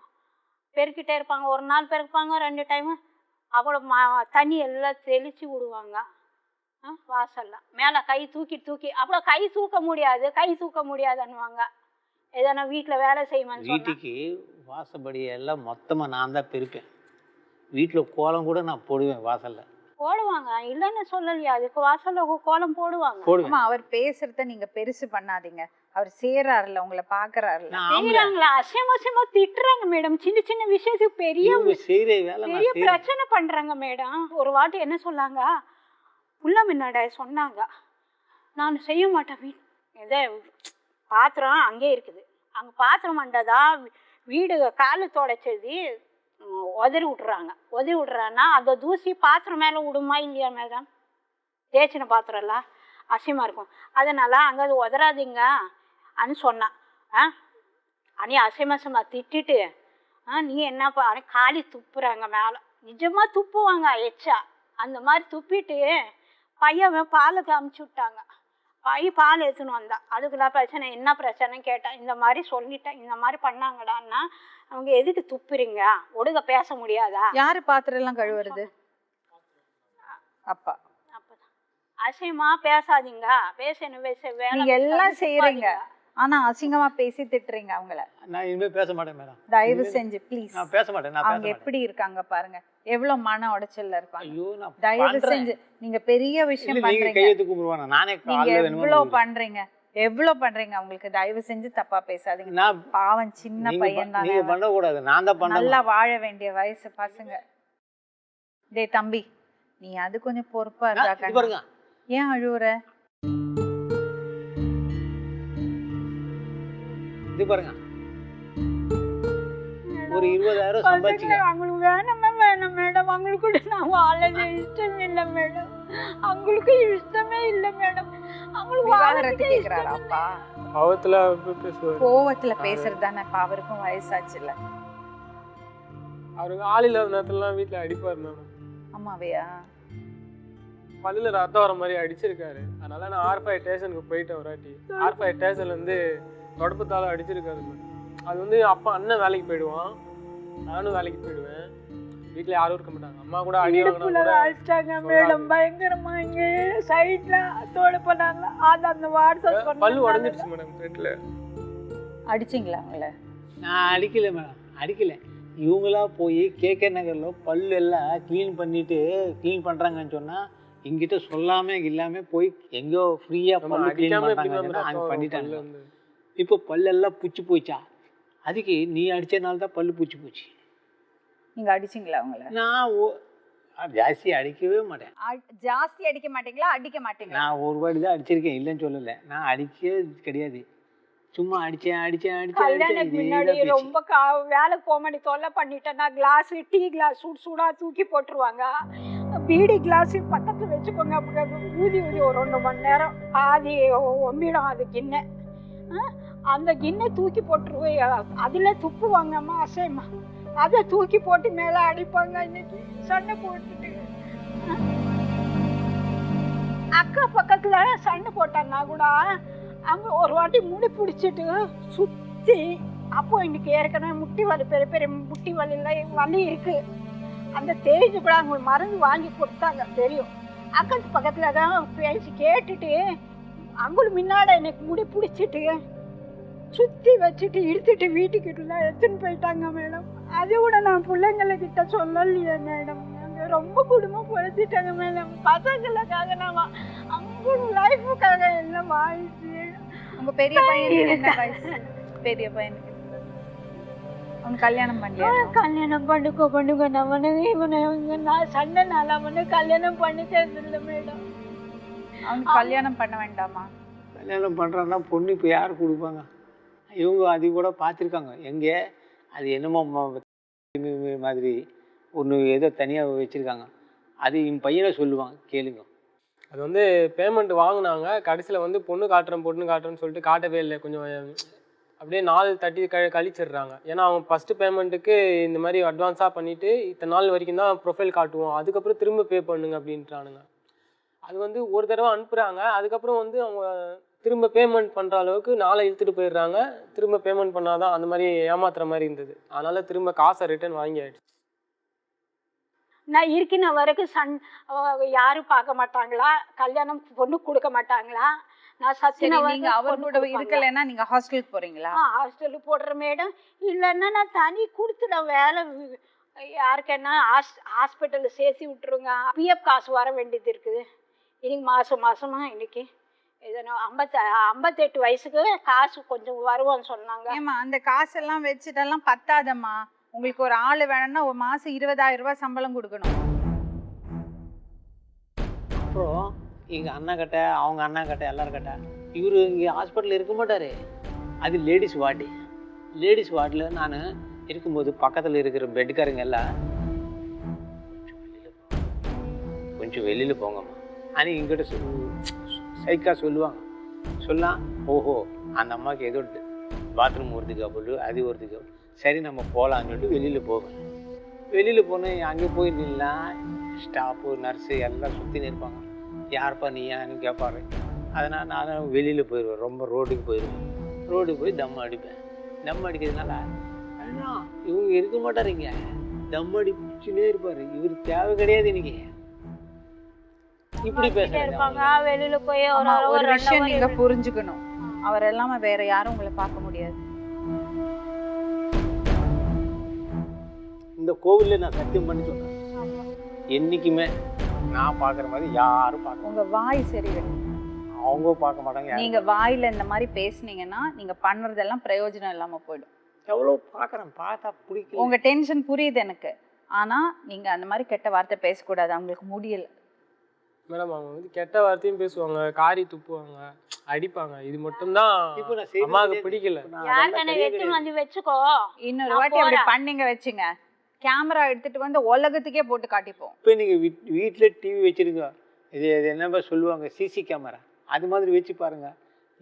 பெருக்கிட்டே இருப்பாங்க. ஒரு நாள் பெருப்பாங்க, 2 டைமு. அவ்வளோ தண்ணி எல்லாம் தெளித்து விடுவாங்க வாசல்ல. மேலே கை தூக்கி அவ்வளோ கை தூக்க முடியாதுன்னுவாங்க. எதனா வீட்டில் வேலை செய்வேன். வீட்டுக்கு வாசப்படி எல்லாம் மொத்தமாக நான் தான் பெருப்பேன். வீட்டில் கோலம் கூட நான் போடுவேன் வாசலில். போடுவாங்க, இல்லைன்னு சொல்லலையா? அதுக்கு வாசல்ல கோலம் போடுவாங்க. ஆமா, அவர் பேசுறத நீங்க பெருசு பண்ணாதீங்க. அவர் செய்யறாருல, உங்களை பாக்குறாருல. செய்யறாங்களா? அசியமா திட்டுறாங்க மேடம். சின்ன சின்ன விஷயத்துக்கு பெரிய பிரச்சனை பண்றாங்க மேடம். ஒரு வாட்டி என்ன சொன்னாங்க, புள்ள முன்னாட சொன்னாங்க, நான் செய்ய மாட்டேன். எதோ பாத்திரம் அங்கே இருக்குது, அங்கே பாத்திரம் மண்டதா வீடு காலு தொடச்சது உதறி விட்றான்னா அந்த தூசி பாத்திரம் மேலே விடுமா இல்லையா மேடம்? தேய்ச்சின பாத்திரம்லாம் அசியமாக இருக்கும். அதனால் அங்கே அது உதறாதீங்க அன்னு சொன்னான். அனி அசியமாக திட்டிட்டு நீ என்னப்பா காலி துப்புறாங்க மேலே. நிஜமாக துப்புவாங்க எச்சா. அந்த மாதிரி துப்பிட்டு பையன் பாலுக்கு அமுச்சு விட்டாங்க. பால் எடுத்துன்னு வந்தான். அதுக்குலாம் பிரச்சனை, என்ன பிரச்சனைன்னு கேட்டேன். இந்த மாதிரி சொல்லிட்டேன், இந்த மாதிரி பண்ணாங்கடான்னா. அவங்க எதுக்கு துப்புறீங்க, ஒடுங்க பேச முடியாதா? யாரு பாத்திரம் எல்லாம் கழுவுறது? அப்பா. அப்பதான் அசிங்கமா பேசாதீங்க, நீங்க எல்லாம் செய்யறீங்க, ஆனா அசிங்கமா பேசி திட்டுறீங்க அவங்கள. நான் இனிமே பேச மாட்டேன் மேடம். தயவு செஞ்சு ப்ளீஸ். நான் பேச மாட்டேன். அவங்க எப்படி இருக்காங்க பாருங்க, எவ்வளவு மன உடைச்சல்ல இருப்பாங்க. தயவு செஞ்சு நீங்க பெரிய விஷயம் பண்றீங்க. நீங்க எவ்வளவு பண்றீங்க அவங்களுக்கு. தயவு செஞ்சு தப்பா பேசாதீங்க. நான் பாவம் சின்ன பையன் தான். நீங்க பண்ண கூடாது, நான் தான் பண்ண. நல்லா வாழ வேண்டிய வயசு பசங்க. டேய் தம்பி, நீ அது கொஞ்சம் பொறுப்பா இருக்கா? ஏன் அழுவுற? இது பாருங்க, ஒரு 20,000 சம்பாதிச்சீங்க. அவங்களுக்கு வேணாம் மேடம். அவங்களுக்கு கூட நான் வாழவே இஷ்டம் இல்லை மேடம். அவங்களுக்கு இஷ்டமே இல்லை மேடம். அவங்களுக்கு வாழறது கேக்குறாரா அப்பா? கோவத்துல பேசுறது தானே. அப்ப அவருக்கும் வயசாச்சு இல்ல. அவருக்கு ஆள் இல்லாத நேரத்துலாம் வீட்டுல அடிப்பாரு மேடம். ஆமாவையா? பல்லுல ரத்தம் வர மாதிரி அடிச்சிருக்காரு. அதனால நான் R5 ஸ்டேஷனுக்கு போயிட்டேன். ஒரு வாட்டி R5 ஸ்டேஷன்ல இருந்து தொடப்பத்தால அடிச்சிருக்காரு மேடம். அது வந்து அப்பா அண்ணன் வேலைக்கு போயிடுவான், நானும் வேலைக்கு போயிடுவேன். வீட்டுல யாரும் இருக்க மாட்டாங்க. அம்மா கூட அடி வாங்கினாங்க மேடம். பயங்கரமா இங்க சைடுல தோட பண்ணாங்க. அந்த வாட்ஸ்அப் பல்லு உடைஞ்சிடுச்சு மேடம். த்ரெட்ல அடிச்சிங்களா அவங்கள? நான் அடிக்கல மேடம், அடிக்கல. இவங்களா போய் KK நகர்ல பல்லு எல்லாம் க்ளீன் பண்றாங்கன்னு சொன்னா எங்கிட்ட சொல்லாம இல்லாம போய் எங்கோ ஃப்ரீயா பல்லு க்ளீன் பண்றாங்க, அங்க பண்ணிட்டாங்க. இப்போ பல்லெல்லாம் புச்சு போச்சா, அதுக்கு நீ அடிச்சனால தான் பல்லு புச்சு போச்சு. நீங்க அடிச்சிங்களா அவங்கள? நான் ஜாஸ்தி அடிக்கவே மாட்டேன். ஜாஸ்தி அடிக்க மாட்டீங்களா? அடிக்க மாட்டீங்களா? நான் ஒரு வாட்டி தான் அடிச்சிருக்கேன், இல்லைன்னு சொல்லலை. நான் அடிக்கவே கிடையாது, சும்மா அடிச்சேன். கல்யாணத்துக்கு முன்னாடி ரொம்ப வேலைக்கு போக மாட்டேன், தொல்லை பண்ணிட்டேன்னா கிளாஸ் டீ கிளாஸ் சூடா தூக்கி போட்டுருவாங்க. பீடி கிளாஸ் பக்கத்துல வச்சுக்கோங்க. ஊதி ஒரு 2 மணி நேரம் பாதி ஒம்பிடும் அது கிண்ணை. அந்த கிண்ணை தூக்கி போட்டுருவேன். அதுல துப்புவாங்கம்மா அசைமா. அதை தூக்கி போட்டு மேல அடிப்பாங்க. இன்னைக்கு சண்டை போட்டுட்டு அக்கா பக்கத்துல சண்டை போட்டான்னா கூட அங்க ஒரு வாட்டி முடி பிடிச்சிட்டு சுத்தி. அப்போ இன்னைக்கு ஏற்கனவே முட்டி வலி, பெரிய பெரிய முட்டி வலி இருக்கு. அந்த தேய்ச்சி கூட அவங்க மருந்து வாங்கி கொடுத்தாங்க, தெரியும். அக்கத்து பக்கத்துல தான் பேசி கேட்டுட்டு அவங்களுக்கு முன்னாடி எனக்கு முடி பிடிச்சிட்டு சுத்தி வச்சுட்டு இழுத்துட்டு வீட்டுக்கிட்ட எடுத்துன்னு போயிட்டாங்க மேடம். அதை விட நான் பிள்ளைங்கக்கிட்ட சொல்லலையே மேடம். ரொம்ப குடும்பம் பொழைச்சிட்டாங்க மேடம். பசங்களுக்காக நான் அவங்க லைஃபுக்காக என்ன வாழ்த்து. உங்க பெரிய பையனுக்கு என்ன வயசு? பெரிய பையனுக்கு அவன் கல்யாணம் பண்ணியா? கல்யாணம் பண்ணுங்க நான் சண்டை நாள் அவனு கல்யாணம் பண்ணிக்கிறது இல்லை மேடம். அவன் கல்யாணம் பண்ண வேண்டாமா? கல்யாணம் பண்ணுறான்னா பொண்ணு இப்போ யார் கொடுப்பாங்க? இவங்க அது கூட பார்த்துருக்காங்க. எங்கே அது என்னமோ மாதிரி ஒன்று ஏதோ தனியாக வச்சுருக்காங்க. அது என் பையனை சொல்லுவான், கேளுங்க. அது வந்து பேமெண்ட் வாங்கினாங்க, கடைசியில் வந்து பொண்ணு காட்டுறேன்னு சொல்லிட்டு காட்டவே இல்லை. கொஞ்சம் அப்படியே நாள் தட்டி கழிச்சிடுறாங்க. ஏன்னா அவங்க ஃபஸ்ட்டு பேமெண்ட்டுக்கு இந்த மாதிரி அட்வான்ஸாக பண்ணிவிட்டு இத்தனை நாள் வரைக்கும் தான் ப்ரொஃபைல் காட்டுவோம், அதுக்கப்புறம் திரும்ப பே பண்ணுங்க அப்படின்றானுங்க. அது வந்து ஒரு தடவை அனுப்புகிறாங்க, அதுக்கப்புறம் வந்து அவங்க திரும்ப பேமெண்ட் பண்ணுற அளவுக்கு நாளை இழுத்துட்டு போயிடுறாங்க. திரும்ப பேமெண்ட் பண்ணாதான் அந்த மாதிரி ஏமாத்துற மாதிரி இருந்தது. அதனால் திரும்ப காசை ரிட்டர்ன் வாங்கி ஆயிடுச்சு. நான் இருக்கிற வரைக்கும் யாரும் பார்க்க மாட்டாங்களா, கல்யாணம் பொண்ணு கொடுக்க மாட்டாங்களா? நான் சரி, நீங்க அவர் கூட இருக்கலைன்னா நீங்க ஹாஸ்டலுக்கு போறீங்களா? ஹாஸ்டலுக்கு போடுற மேடம். இல்லைன்னா நான் தனி கொடுத்துட்டேன் வேலை. யாருக்கன்னா ஹாஸ்பிட்டலில் சேர்த்து விட்டுருங்க. பிஎஃப் காசு வர வேண்டியது இருக்குது. இன்னைக்கு மாதமா இன்னைக்கு எதனா 58 வயசுக்கு காசு கொஞ்சம் வருவோன்னு சொன்னாங்க. ஏமா அந்த காசெல்லாம் வச்சுட்டெல்லாம் பத்தாதம்மா. உங்களுக்கு ஒரு ஆள் வேணும்னா ஒரு மாதம் 20,000 ரூபாய் சம்பளம் கொடுக்கணும். அப்புறம் எங்கள் அண்ணா கிட்ட, அவங்க அண்ணா கிட்ட, எல்லாரும் கிட்ட இவர் இங்கே ஹாஸ்பிட்டலில் இருக்க மாட்டார். அது லேடிஸ் வார்டு. லேடிஸ் வார்டில் நான் இருக்கும்போது பக்கத்தில் இருக்கிற பெட்டுக்காரங்க எல்லாம் கொஞ்சம் வெளியில் போங்கம்மா ஆனால் எங்கிட்ட சைக்காக சொல்லுவாங்க. சொல்லலாம், ஓஹோ அந்த அம்மாவுக்கு ஏதோ பாத்ரூம் ஒருத்துக்கா போட்டு அது ஒருத்துக்கா, சரி நம்ம போகலான்னு சொல்லிட்டு வெளியில் போவேன். வெளியில் போனேன், அங்கே போயிருந்தீங்களா ஸ்டாஃபு நர்ஸு எல்லாம் சுற்றின்னு இருப்பாங்க. யார்ப்பா நீயான்னு கேட்பாரு. அதனால் நான் வெளியில் போயிடுவேன், ரொம்ப ரோட்டுக்கு போயிடுவேன். ரோட்டுக்கு போய் தம் அடிப்பேன். தம் அடிக்கிறதுனால அண்ணா இவங்க இருக்க மாட்டாருங்க, தம் அடிச்சுனே இருப்பார். இவர் தேவை கிடையாது இன்னைக்கு. இப்படி இருப்பாங்க. வெளியில போய் ஒரு விஷயம் நீங்க புரிஞ்சுக்கணும், அவர் எல்லாமே வேற யாரும் உங்களை பார்க்க முடியாது. இந்த கோவிலில் நான் சத்தியம் பண்ணி சொன்னேன், என்னைக்குமே நான் பார்க்குற மாதிரி யாரும் பார்க்க, உங்க வாய் சரியில்லை, அவங்க பார்க்க மாட்டாங்க. நீங்க வாயில இந்த மாதிரி பேசுனீங்கன்னா நீங்க பண்றதெல்லாம் பிரயோஜனம் இல்லாம போயிடும். எவ்வளோ பார்க்குறேன், பார்த்தா பிடிக்கும். உங்க டென்ஷன் புரியுது எனக்கு, ஆனா நீங்க அந்த மாதிரி கெட்ட வார்த்தை பேசக்கூடாது. அவங்களுக்கு முடியல மேடம். அவங்க வந்து கெட்ட வார்த்தையும் பேசுவாங்க, காரி துப்புவாங்க, அடிப்பாங்க. இது மட்டும்தான் அம்மாவுக்கு பிடிக்கல. வச்சுக்கோ, இன்னொரு வாட்டி அப்படி பண்ணீங்க வச்சுங்க, கேமரா எடுத்துட்டு வந்து உலகத்துக்கே போட்டு காட்டிப்போம். இப்போ நீங்கள் வீட்டில் டிவி வச்சுருங்க, இது என்ன சொல்லுவாங்க சிசி கேமரா, அது மாதிரி வச்சு பாருங்க.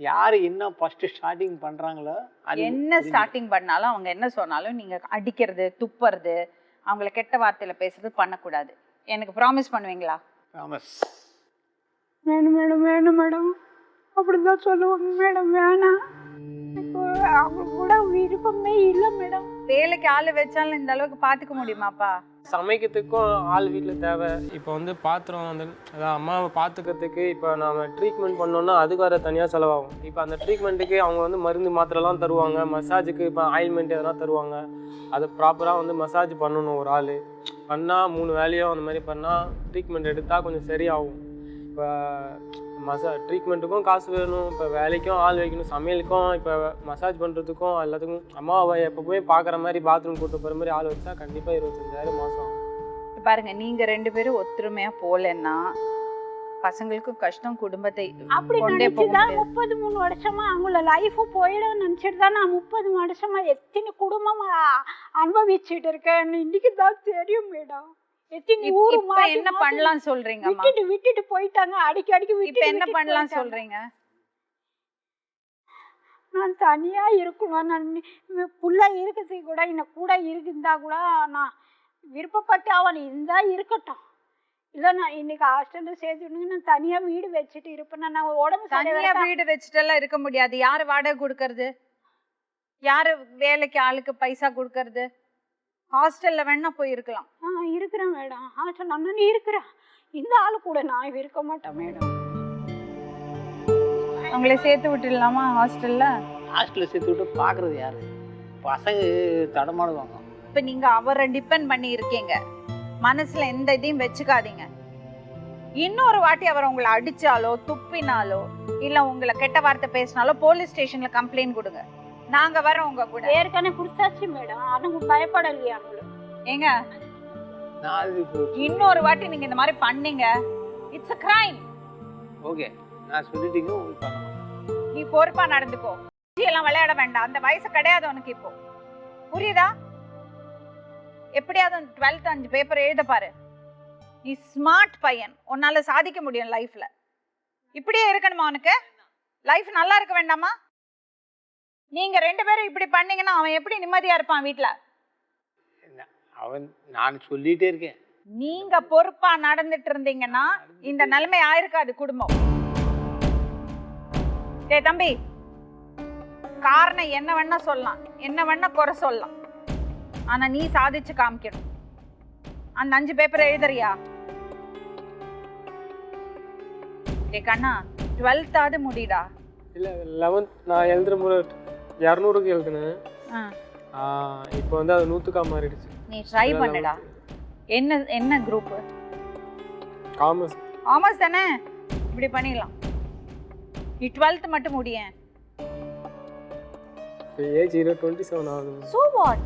யார் என்ன ஃபஸ்ட்டு ஸ்டார்டிங் பண்ணுறாங்களோ, அது என்ன ஸ்டார்டிங் பண்ணாலும் அவங்க என்ன சொன்னாலும் நீங்கள் அடிக்கிறது துப்புறது அவங்கள கெட்ட வார்த்தையில் பேசுறது பண்ணக்கூடாது. எனக்கு ப்ராமிஸ் பண்ணுவீங்களா? ப்ராமிஸ். வேணும் மேடம் அப்படிதான் சொல்லுவாங்க மேடம். வேணாம், அவங்க கூட விருப்பமே இல்லை மேடம். வேலைக்கு ஆள் வச்சாலும் இந்த அளவுக்கு பார்த்துக்க முடியுமாப்பா? சமைக்கிறதுக்கும் ஆள் வீட்டில் தேவை. இப்போ வந்து பாத்திரம் வந்து அதான் அம்மாவை பார்த்துக்கிறதுக்கு இப்போ நம்ம ட்ரீட்மெண்ட் பண்ணோன்னா அதுக்கு வேறு தனியாக செலவாகும். இப்போ அந்த ட்ரீட்மெண்ட்டுக்கு அவங்க வந்து மருந்து மாத்திரைலாம் தருவாங்க, மசாஜுக்கு இப்போ ஆயில்மெண்ட் எதனா தருவாங்க. அதை ப்ராப்பராக வந்து மசாஜ் பண்ணணும். ஒரு ஆள் பண்ணால் 3 வேலையும் அந்த மாதிரி பண்ணால் ட்ரீட்மெண்ட் எடுத்தால் கொஞ்சம் சரியாகும். இப்போ ட்ரீட்மெண்ட்டுக்கும் காசு வேணும், இப்போ வேலைக்கும் ஆள் வைக்கணும், சமையலுக்கும் இப்போ மசாஜ் பண்ணுறதுக்கும் எல்லாத்துக்கும். அம்மாவை எப்போவுமே பார்க்குற மாதிரி பாத்ரூம் கூட்டு போகிற மாதிரி ஆள் வச்சா கண்டிப்பாக 25,000 மாதம் ஆகும். பாருங்க, நீங்கள் 2 பேரும் ஒத்துமையாக போகலன்னா பசங்களுக்கும் கஷ்டம், குடும்பத்தை அப்படி நினைச்சுதான் 33 வருஷமா அவங்கள லைஃப் போயிடும் நினைச்சிட்டு தான் நான் 30 வருஷமா எத்தனை குடும்பம் அனுபவிச்சுட்டு இருக்கேன். இன்னைக்கு தான் தெரியும் மேடம். என்ன பண்ணலாம் சொல்றீங்க? விட்டுட்டு போயிட்டாங்க, அடிக்கடி இப்ப என்ன பண்ணலாம் சொல்றீங்க? நான் தனியா இருக்கணும், நான் புள்ள இருக்கிறது கூட என்ன கூட இருந்தா கூட நான் விருப்பப்பட்டு அவன் இருந்தா இருக்கட்டும். இல்ல நான் இன்னைக்கு ஹாஸ்டல்ல சேர்த்துட்டு நான் தனியா வீடு வச்சுட்டு இருப்பேன். நான் உடம்பு தனியா வீடு வச்சுட்டு எல்லாம் இருக்க முடியாது. யாரு வாடகை கொடுக்கறது? யாரு வேலைக்கு ஆளுக்கு பைசா கொடுக்கறது? ஹாஸ்டல்ல வேணா போய் இருக்கலாம். இருக்கிறேன் மேடம், ஹாஸ்டல் அண்ணன் இருக்கிறேன். இந்த ஆளு கூட நான் இருக்க மாட்டேன் மேடம். உங்களை சேர்த்து விட்டுலாமா ஹாஸ்டல்ல? ஹாஸ்டல்ல சேர்த்து விட்டு பாக்குறது யாரு? பசங்க தடமாடுவாங்க. இப்ப நீங்க அவரை டிபெண்ட் பண்ணி இருக்கீங்க, மனசுல எந்த இதையும் வச்சுக்காதீங்க. இன்னொரு வாட்டி அவர் உங்களை அடிச்சாலோ துப்பினாலோ இல்ல உங்களை கெட்ட வார்த்தை பேசினாலோ போலீஸ் ஸ்டேஷன்ல கம்ப்ளைண்ட் கொடுங்க, நாங்க வரோம் உங்க கூட. ஏற்கனவே குடுத்தாச்சு மேடம், அவங்க பயப்படலையா? ஏங்க இன்னொரு வாட்டி நீங்க இந்த மாதிரி பண்ணீங்க, இட்ஸ் a crime. ஓகே, நான் சொல்லிட்டீங்க. நீ பொறுப்பா நடந்துக்கோ, எல்லாம் விளையாட வேண்டாம். அந்த வயசு கிடையாது உனக்கு இப்போ, புரியுதா? எப்படியாவது 12th 5 பேப்பர் எழுத பாரு. நீ ஸ்மார்ட் பையன், உன்னால சாதிக்க முடியும் லைஃப்ல. இப்படியே இருக்கணுமா உனக்கு? லைஃப் நல்லா இருக்க வேண்டாமா? நீங்க 2 பேரும் இப்படி பண்ணீங்கன்னா அவன் எப்படி நிம்மதியா இருப்பான் வீட்டுல? அவன் நான் சொல்லிட்டே இருக்கேன். நீங்க பொறுப்பா நடந்துட்டு இருந்தீங்கன்னா இந்த நிலைமை ஆயிருக்காது குடும்பம். டேய் தம்பி, காரணம் என்ன வேணா சொல்லலாம், என்ன வேணா குறை சொல்லலாம், ஆனா நீ சாதிச்சு காமிக்கணும். அந்த 5 பேப்பர் எழுதுறியா? டேய் கண்ணா, 12th முடிடா. இல்லை 11th நான் எழுதுற முறை 200க்கு எழுதுனேன். இப்போ வந்து அது 100க்கா மாறிடுச்சு. நீ ட்ரை பண்ணுடா. என்ன குரூப்? காமர்ஸ். காமர்ஸ் தானே? இப்படி பண்ணிடலாம். நீ 12th மட்டும் முடியேன். ஏஜ் 27 ஆகுது. So what?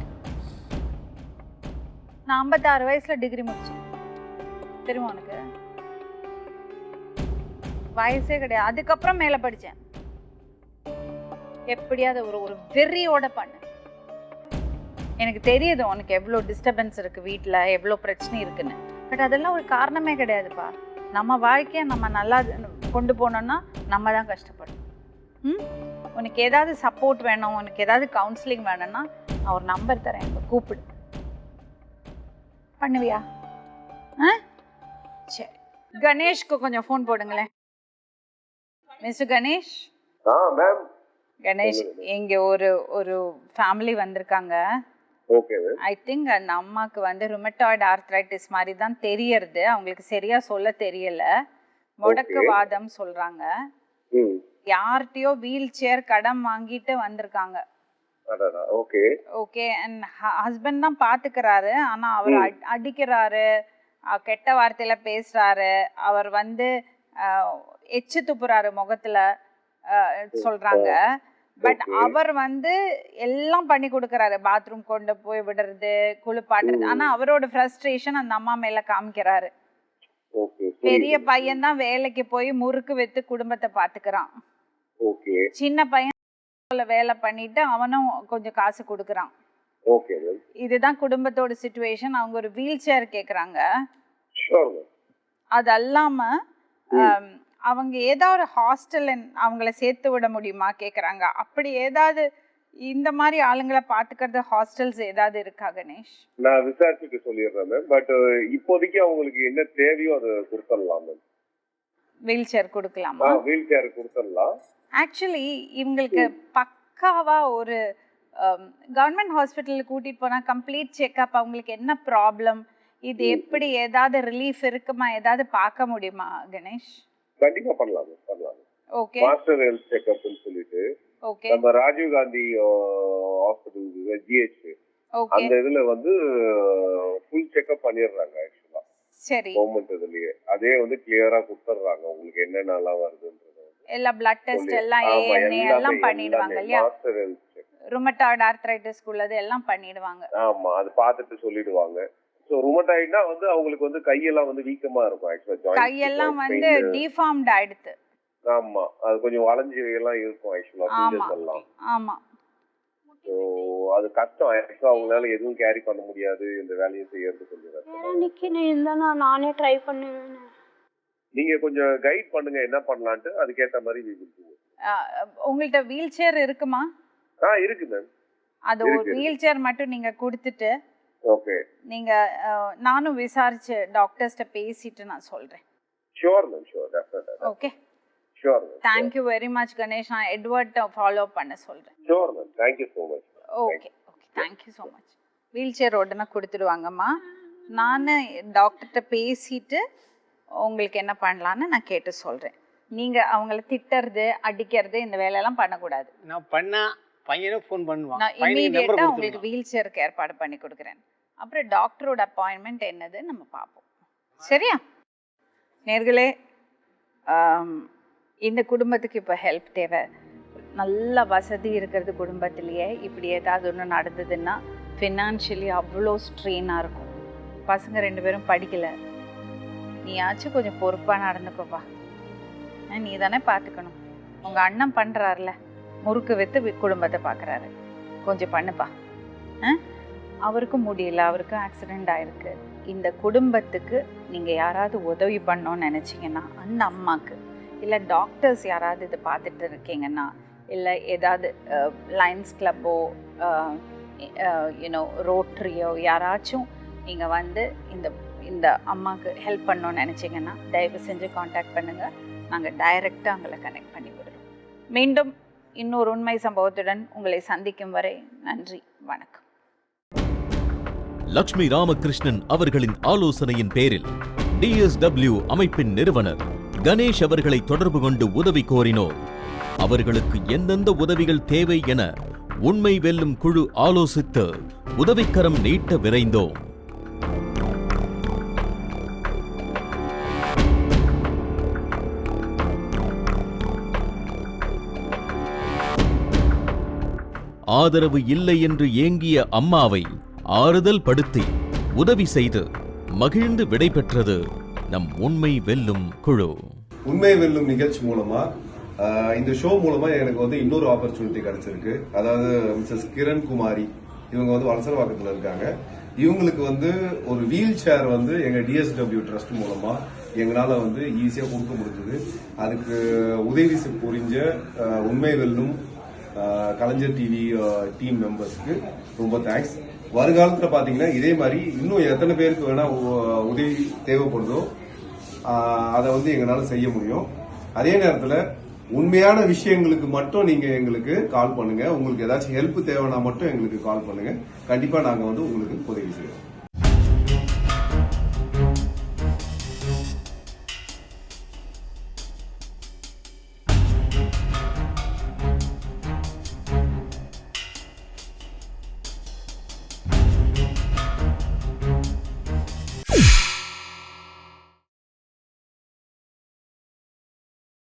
நான் 56 வயசுல டிகிரி முடிச்சேன். தெரியுமா உனக்கு? வயசே கிடையாது. அதுக்கப்புறம் மேல படிச்சேன். எப்படியாவது ஒரு வெறியோட பண்ணு. எனக்கு தெரியுது உனக்கு எவ்வளோ டிஸ்டர்பன்ஸ் இருக்குது வீட்டில், எவ்வளோ பிரச்சனை இருக்குன்னு. பட் அதெல்லாம் ஒரு காரணமே கிடையாதுப்பா. நம்ம வாழ்க்கையை நம்ம நல்லா கொண்டு போனோம்னா நம்ம தான் கஷ்டப்படணும். உனக்கு ஏதாவது சப்போர்ட் வேணும், உனக்கு ஏதாவது கவுன்சிலிங் வேணும்னா நான் ஒரு நம்பர் தரேன், எனக்கு கூப்பிடு. பண்ணுவியா? சரி, கணேஷ்க்கு கொஞ்சம் ஃபோன் போடுங்களேன். மிஸ்டர் கணேஷ். மேம். கணேஷ், இங்கே ஒரு ஃபேமிலி வந்திருக்காங்க. ஓகே. ஐ திங்க் அந்த அம்மாவுக்கு வந்து ருமட்டாய்டு ஆர்த்ரைட்டிஸ் மாதிரி தான் தெரியறது. அவங்களுக்கு சரியா சொல்ல தெரியல. முடக்குவாதம் சொல்றாங்க. யார்கிட்டயோ வீல் சேர் கடன் வாங்கிட்டு வந்திருக்காங்க. ஓகே. ஓகே. அண்ட் ஹஸ்பண்ட் தான் பாத்துக்கிறாரு. ஆனா அவர் அடிக்கிறாரு, கெட்ட வார்த்தையில பேசுறாரு, அவர் வந்து எச்சு துப்புறாரு முகத்துல சொல்றாங்க. பட் அவர் வந்து எல்லாம் பண்ணி கொடுக்கறாரு, பாத்ரூம் கொண்டு போய் விடுறது, குளிப்பாட்டுறது. ஆனா அவரோட ஃப்ரஸ்ட்ரேஷன் அந்த அம்மா மேல காமிக்கிறாரு. பெரிய பையன் தான் வேலைக்கு போய் முறுக்கு வித்து குடும்பத்தை பாத்துக்கிறான். சின்ன பையன் வேலை பண்ணிட்டு அவனும் கொஞ்சம் காசு கொடுக்கறான். இதுதான் குடும்பத்தோட சிச்சுவேஷன். அவங்க ஒரு வீல் சேர் கேக்குறாங்க. அது அல்லாம அவங்க ஏதாவது ஹாஸ்டல் அவங்கள சேர்த்து விட முடியுமா கேக்குறாங்க. அப்படி ஏதாவது இந்த மாதிரி ஆளுங்களை பாத்துக்கிறது ஹாஸ்டல்ஸ் ஏதாவது இருக்கா கணேஷ்? நான் விசாரிச்சுட்டு சொல்லிடுறேன் மேம். பட் இப்போதைக்கு அவங்களுக்கு என்ன தேவையோ அதை கொடுத்துடலாம் மேம். வீல் சேர் கொடுக்கலாமா? வீல் சேர் கொடுத்துடலாம். ஆக்சுவலி இவங்களுக்கு பக்காவா ஒரு கவர்மெண்ட் ஹாஸ்பிட்டலுக்கு கூட்டிட்டு போனா கம்ப்ளீட் செக்அப், அவங்களுக்கு என்ன ப்ராப்ளம், இது எப்படி ஏதாவது ரிலீஃப் இருக்குமா, ஏதாவது பார்க்க முடியுமா கணேஷ்? கண்டிப்பா பண்ணலாம். ஓகே. மாஸ்டர் ஹெல்த் செக்அப்னு சொல்லிட்டு ஓகே நம்ம ராஜீவ் காந்தி ஹாஸ்பிடல் ஜிஹெச் அந்த இதுல வந்து ஃபுல் செக்அப் பண்ணிடுறாங்க ஆக்சுவலா. சரி. கவர்மெண்ட் இதுலயே அதே வந்து கிளியரா கொடுத்துறாங்க உங்களுக்கு என்னென்னலாம் வருதுன்றது. எல்லா பிளட் டெஸ்ட் எல்லாம் ஏஎன்ஏ எல்லாம் பண்ணிடுவாங்க இல்லையா? Master health check rheumatoid arthritis உள்ளது எல்லாம் பண்ணிடுவாங்க. ஆமா, அது பார்த்துட்டு சொல்லிடுவாங்க. சோ ருமட்டாய்டுனா வந்து அவங்களுக்கு வந்து கையெல்லாம் வந்து வீக்கமா இருக்கும் ஆக்சுவலா. ஜாயிண்ட் கையெல்லாம் வந்து டிஃபார்ம்ட் ஆயிடுது. ஆமா, அது கொஞ்சம் வளைஞ்சு எல்லாம் இருக்கும் ஆக்சுவலா ஃபிங்கர்ஸ் எல்லாம். ஆமா. சோ அது கஷ்டம் ஆக்சுவலா. அவங்களால எதுவும் கேரி பண்ண முடியாது, இந்த வேலையை செய்யறது கொஞ்சம் கஷ்டம். நிக்கினே இருந்தா நானே ட்ரை பண்ணுவேன். நீங்க கொஞ்சம் கைட் பண்ணுங்க என்ன பண்ணலாம்னு, அதுக்கேத்த மாதிரி உங்கள்ட்ட வீல் சேர் இருக்குமா? இருக்கு மேம். அது ஒரு வீல் சேர் மட்டும் நீங்க கொடுத்துட்டு ஓகே நீங்க நானும் விசாரிச்சு டாக்டர்ஸ்ட்ட பேசிட்டு நான் சொல்றேன். ஷூர் மேம், ஷூர், டெஃபினட்டா. Okay, sure ma'am. Thank you very much Ganesh. நான் எட்வர்ட் ஃபாலோ பண்ண சொல்றேன். Sure ma'am, thank you so much. Okay okay, thank you so much. Wheel chair உடனே கொடுத்துடுவாங்கம்மா. நான் டாக்டர்கிட்ட பேசிட்டு உங்களுக்கு என்ன பண்ணலான்னு நான் கேட்டு சொல்றேன். நீங்க அவங்கள திட்டுறது அடிக்கிறது இந்த வேலையெல்லாம் பண்ணக்கூடாது. நான் பண்ணா பையனும் ஃபோன் பண்ணுவான். நான் இமீடியட்டா உங்களுக்கு வீல் சேருக்கு ஏற்பாடு பண்ணி கொடுக்குறேன். அப்புறம் டாக்டரோட அப்பாயின்மெண்ட் என்னது நம்ம பார்ப்போம். சரியா நேர்களே? இந்த குடும்பத்துக்கு இப்போ ஹெல்ப் தேவை. நல்ல வசதி இருக்கிறது குடும்பத்திலேயே இப்படி ஏதாவது ஒன்று நடந்ததுன்னா ஃபினான்ஷியலி அவ்வளோ ஸ்ட்ரெயினாக இருக்கும். பசங்க 2 பேரும் படிக்கலை. நீயாச்சும் கொஞ்சம் பொறுப்பாக நடந்துக்கோப்பா. நீ தானே பார்த்துக்கணும். உங்கள் அண்ணன் பண்ணுறாருல, முறுக்கு விற்று குடும்பத்தை பார்க்குறாரு, கொஞ்சம் பண்ணுப்பா. அவருக்கும் முடியல, அவருக்கும் ஆக்சிடெண்ட் ஆயிருக்கு. இந்த குடும்பத்துக்கு நீங்கள் யாராவது உதவி பண்ணோன்னு நினச்சிங்கன்னா அந்த அம்மாவுக்கு இல்லை டாக்டர்ஸ் யாராவது இது பார்த்துட்டு இருக்கீங்கன்னா, இல்லை ஏதாவது லயன்ஸ் கிளப்போ யூனோ ரோட்ரியோ யாராச்சும் நீங்கள் வந்து இந்த அம்மாவுக்கு ஹெல்ப் பண்ணணும்னு நினச்சிங்கன்னா தயவு செஞ்சு காண்டாக்ட் பண்ணுங்கள். நாங்கள் டைரெக்டாக உங்களை கனெக்ட் பண்ணி விடுறோம். மீண்டும் இன்னொரு உண்மை சம்பவத்துடன் உங்களை சந்திக்கும் வரை நன்றி, வணக்கம். லட்சுமி ராமகிருஷ்ணன் அவர்களின் ஆலோசனையின் பேரில் DSW அமைப்பின் நிறுவனர் கணேஷ் அவர்களை தொடர்பு கொண்டு உதவி கோரினோர். அவர்களுக்கு எந்தெந்த உதவிகள் தேவை என உண்மை வெல்லும் குழு ஆலோசித்து உதவிக்கரம் நீட்ட விரைந்தோம். ஆதரவு இல்லை என்று ஏங்கிய அம்மாவை ஆறுதல் படுத்தி உதவி செய்து மகிழ்ந்து விடைபெற்றது நம் உண்மை வெல்லும் குழு. உண்மை வெல்லும் நிகழ்ச்சி மூலமா இந்த ஷோ மூலமா எனக்கு வந்து இன்னொரு ஆப்பர்ச்சுனிட்டி கிடைச்சிருக்கு. அதாவது மிஸ்ஸஸ் கிரண் குமாரி, இவங்க வந்து வலசரவாக்கத்துல இருக்காங்க. இவங்களுக்கு வந்து ஒரு வீல் சேர் வந்து எங்க DSW ட்ரஸ்ட் மூலமா எங்களால வந்து ஈஸியா கொடுக்க முடிஞ்சது. அதுக்கு உதவி புரிஞ்ச உண்மை வெல்லும் கலைஞர் டிவி டீம் மெம்பர்ஸ்க்கு ரொம்ப தேங்க்ஸ். வருங்காலத்துல பாத்தீங்கன்னா இதே மாதிரி இன்னும் எத்தனை பேருக்கு வேணா உதவி தேவைப்படுதோ அதை வந்து எங்களால செய்ய முடியும். அதே நேரத்துல உண்மையான விஷயங்களுக்கு மட்டும் நீங்க எங்களுக்கு கால் பண்ணுங்க. உங்களுக்கு ஏதாச்சும் ஹெல்ப் தேவைன்னா மட்டும் எங்களுக்கு கால் பண்ணுங்க. கண்டிப்பா நாங்க வந்து உங்களுக்கு உதவி செய்வோம்.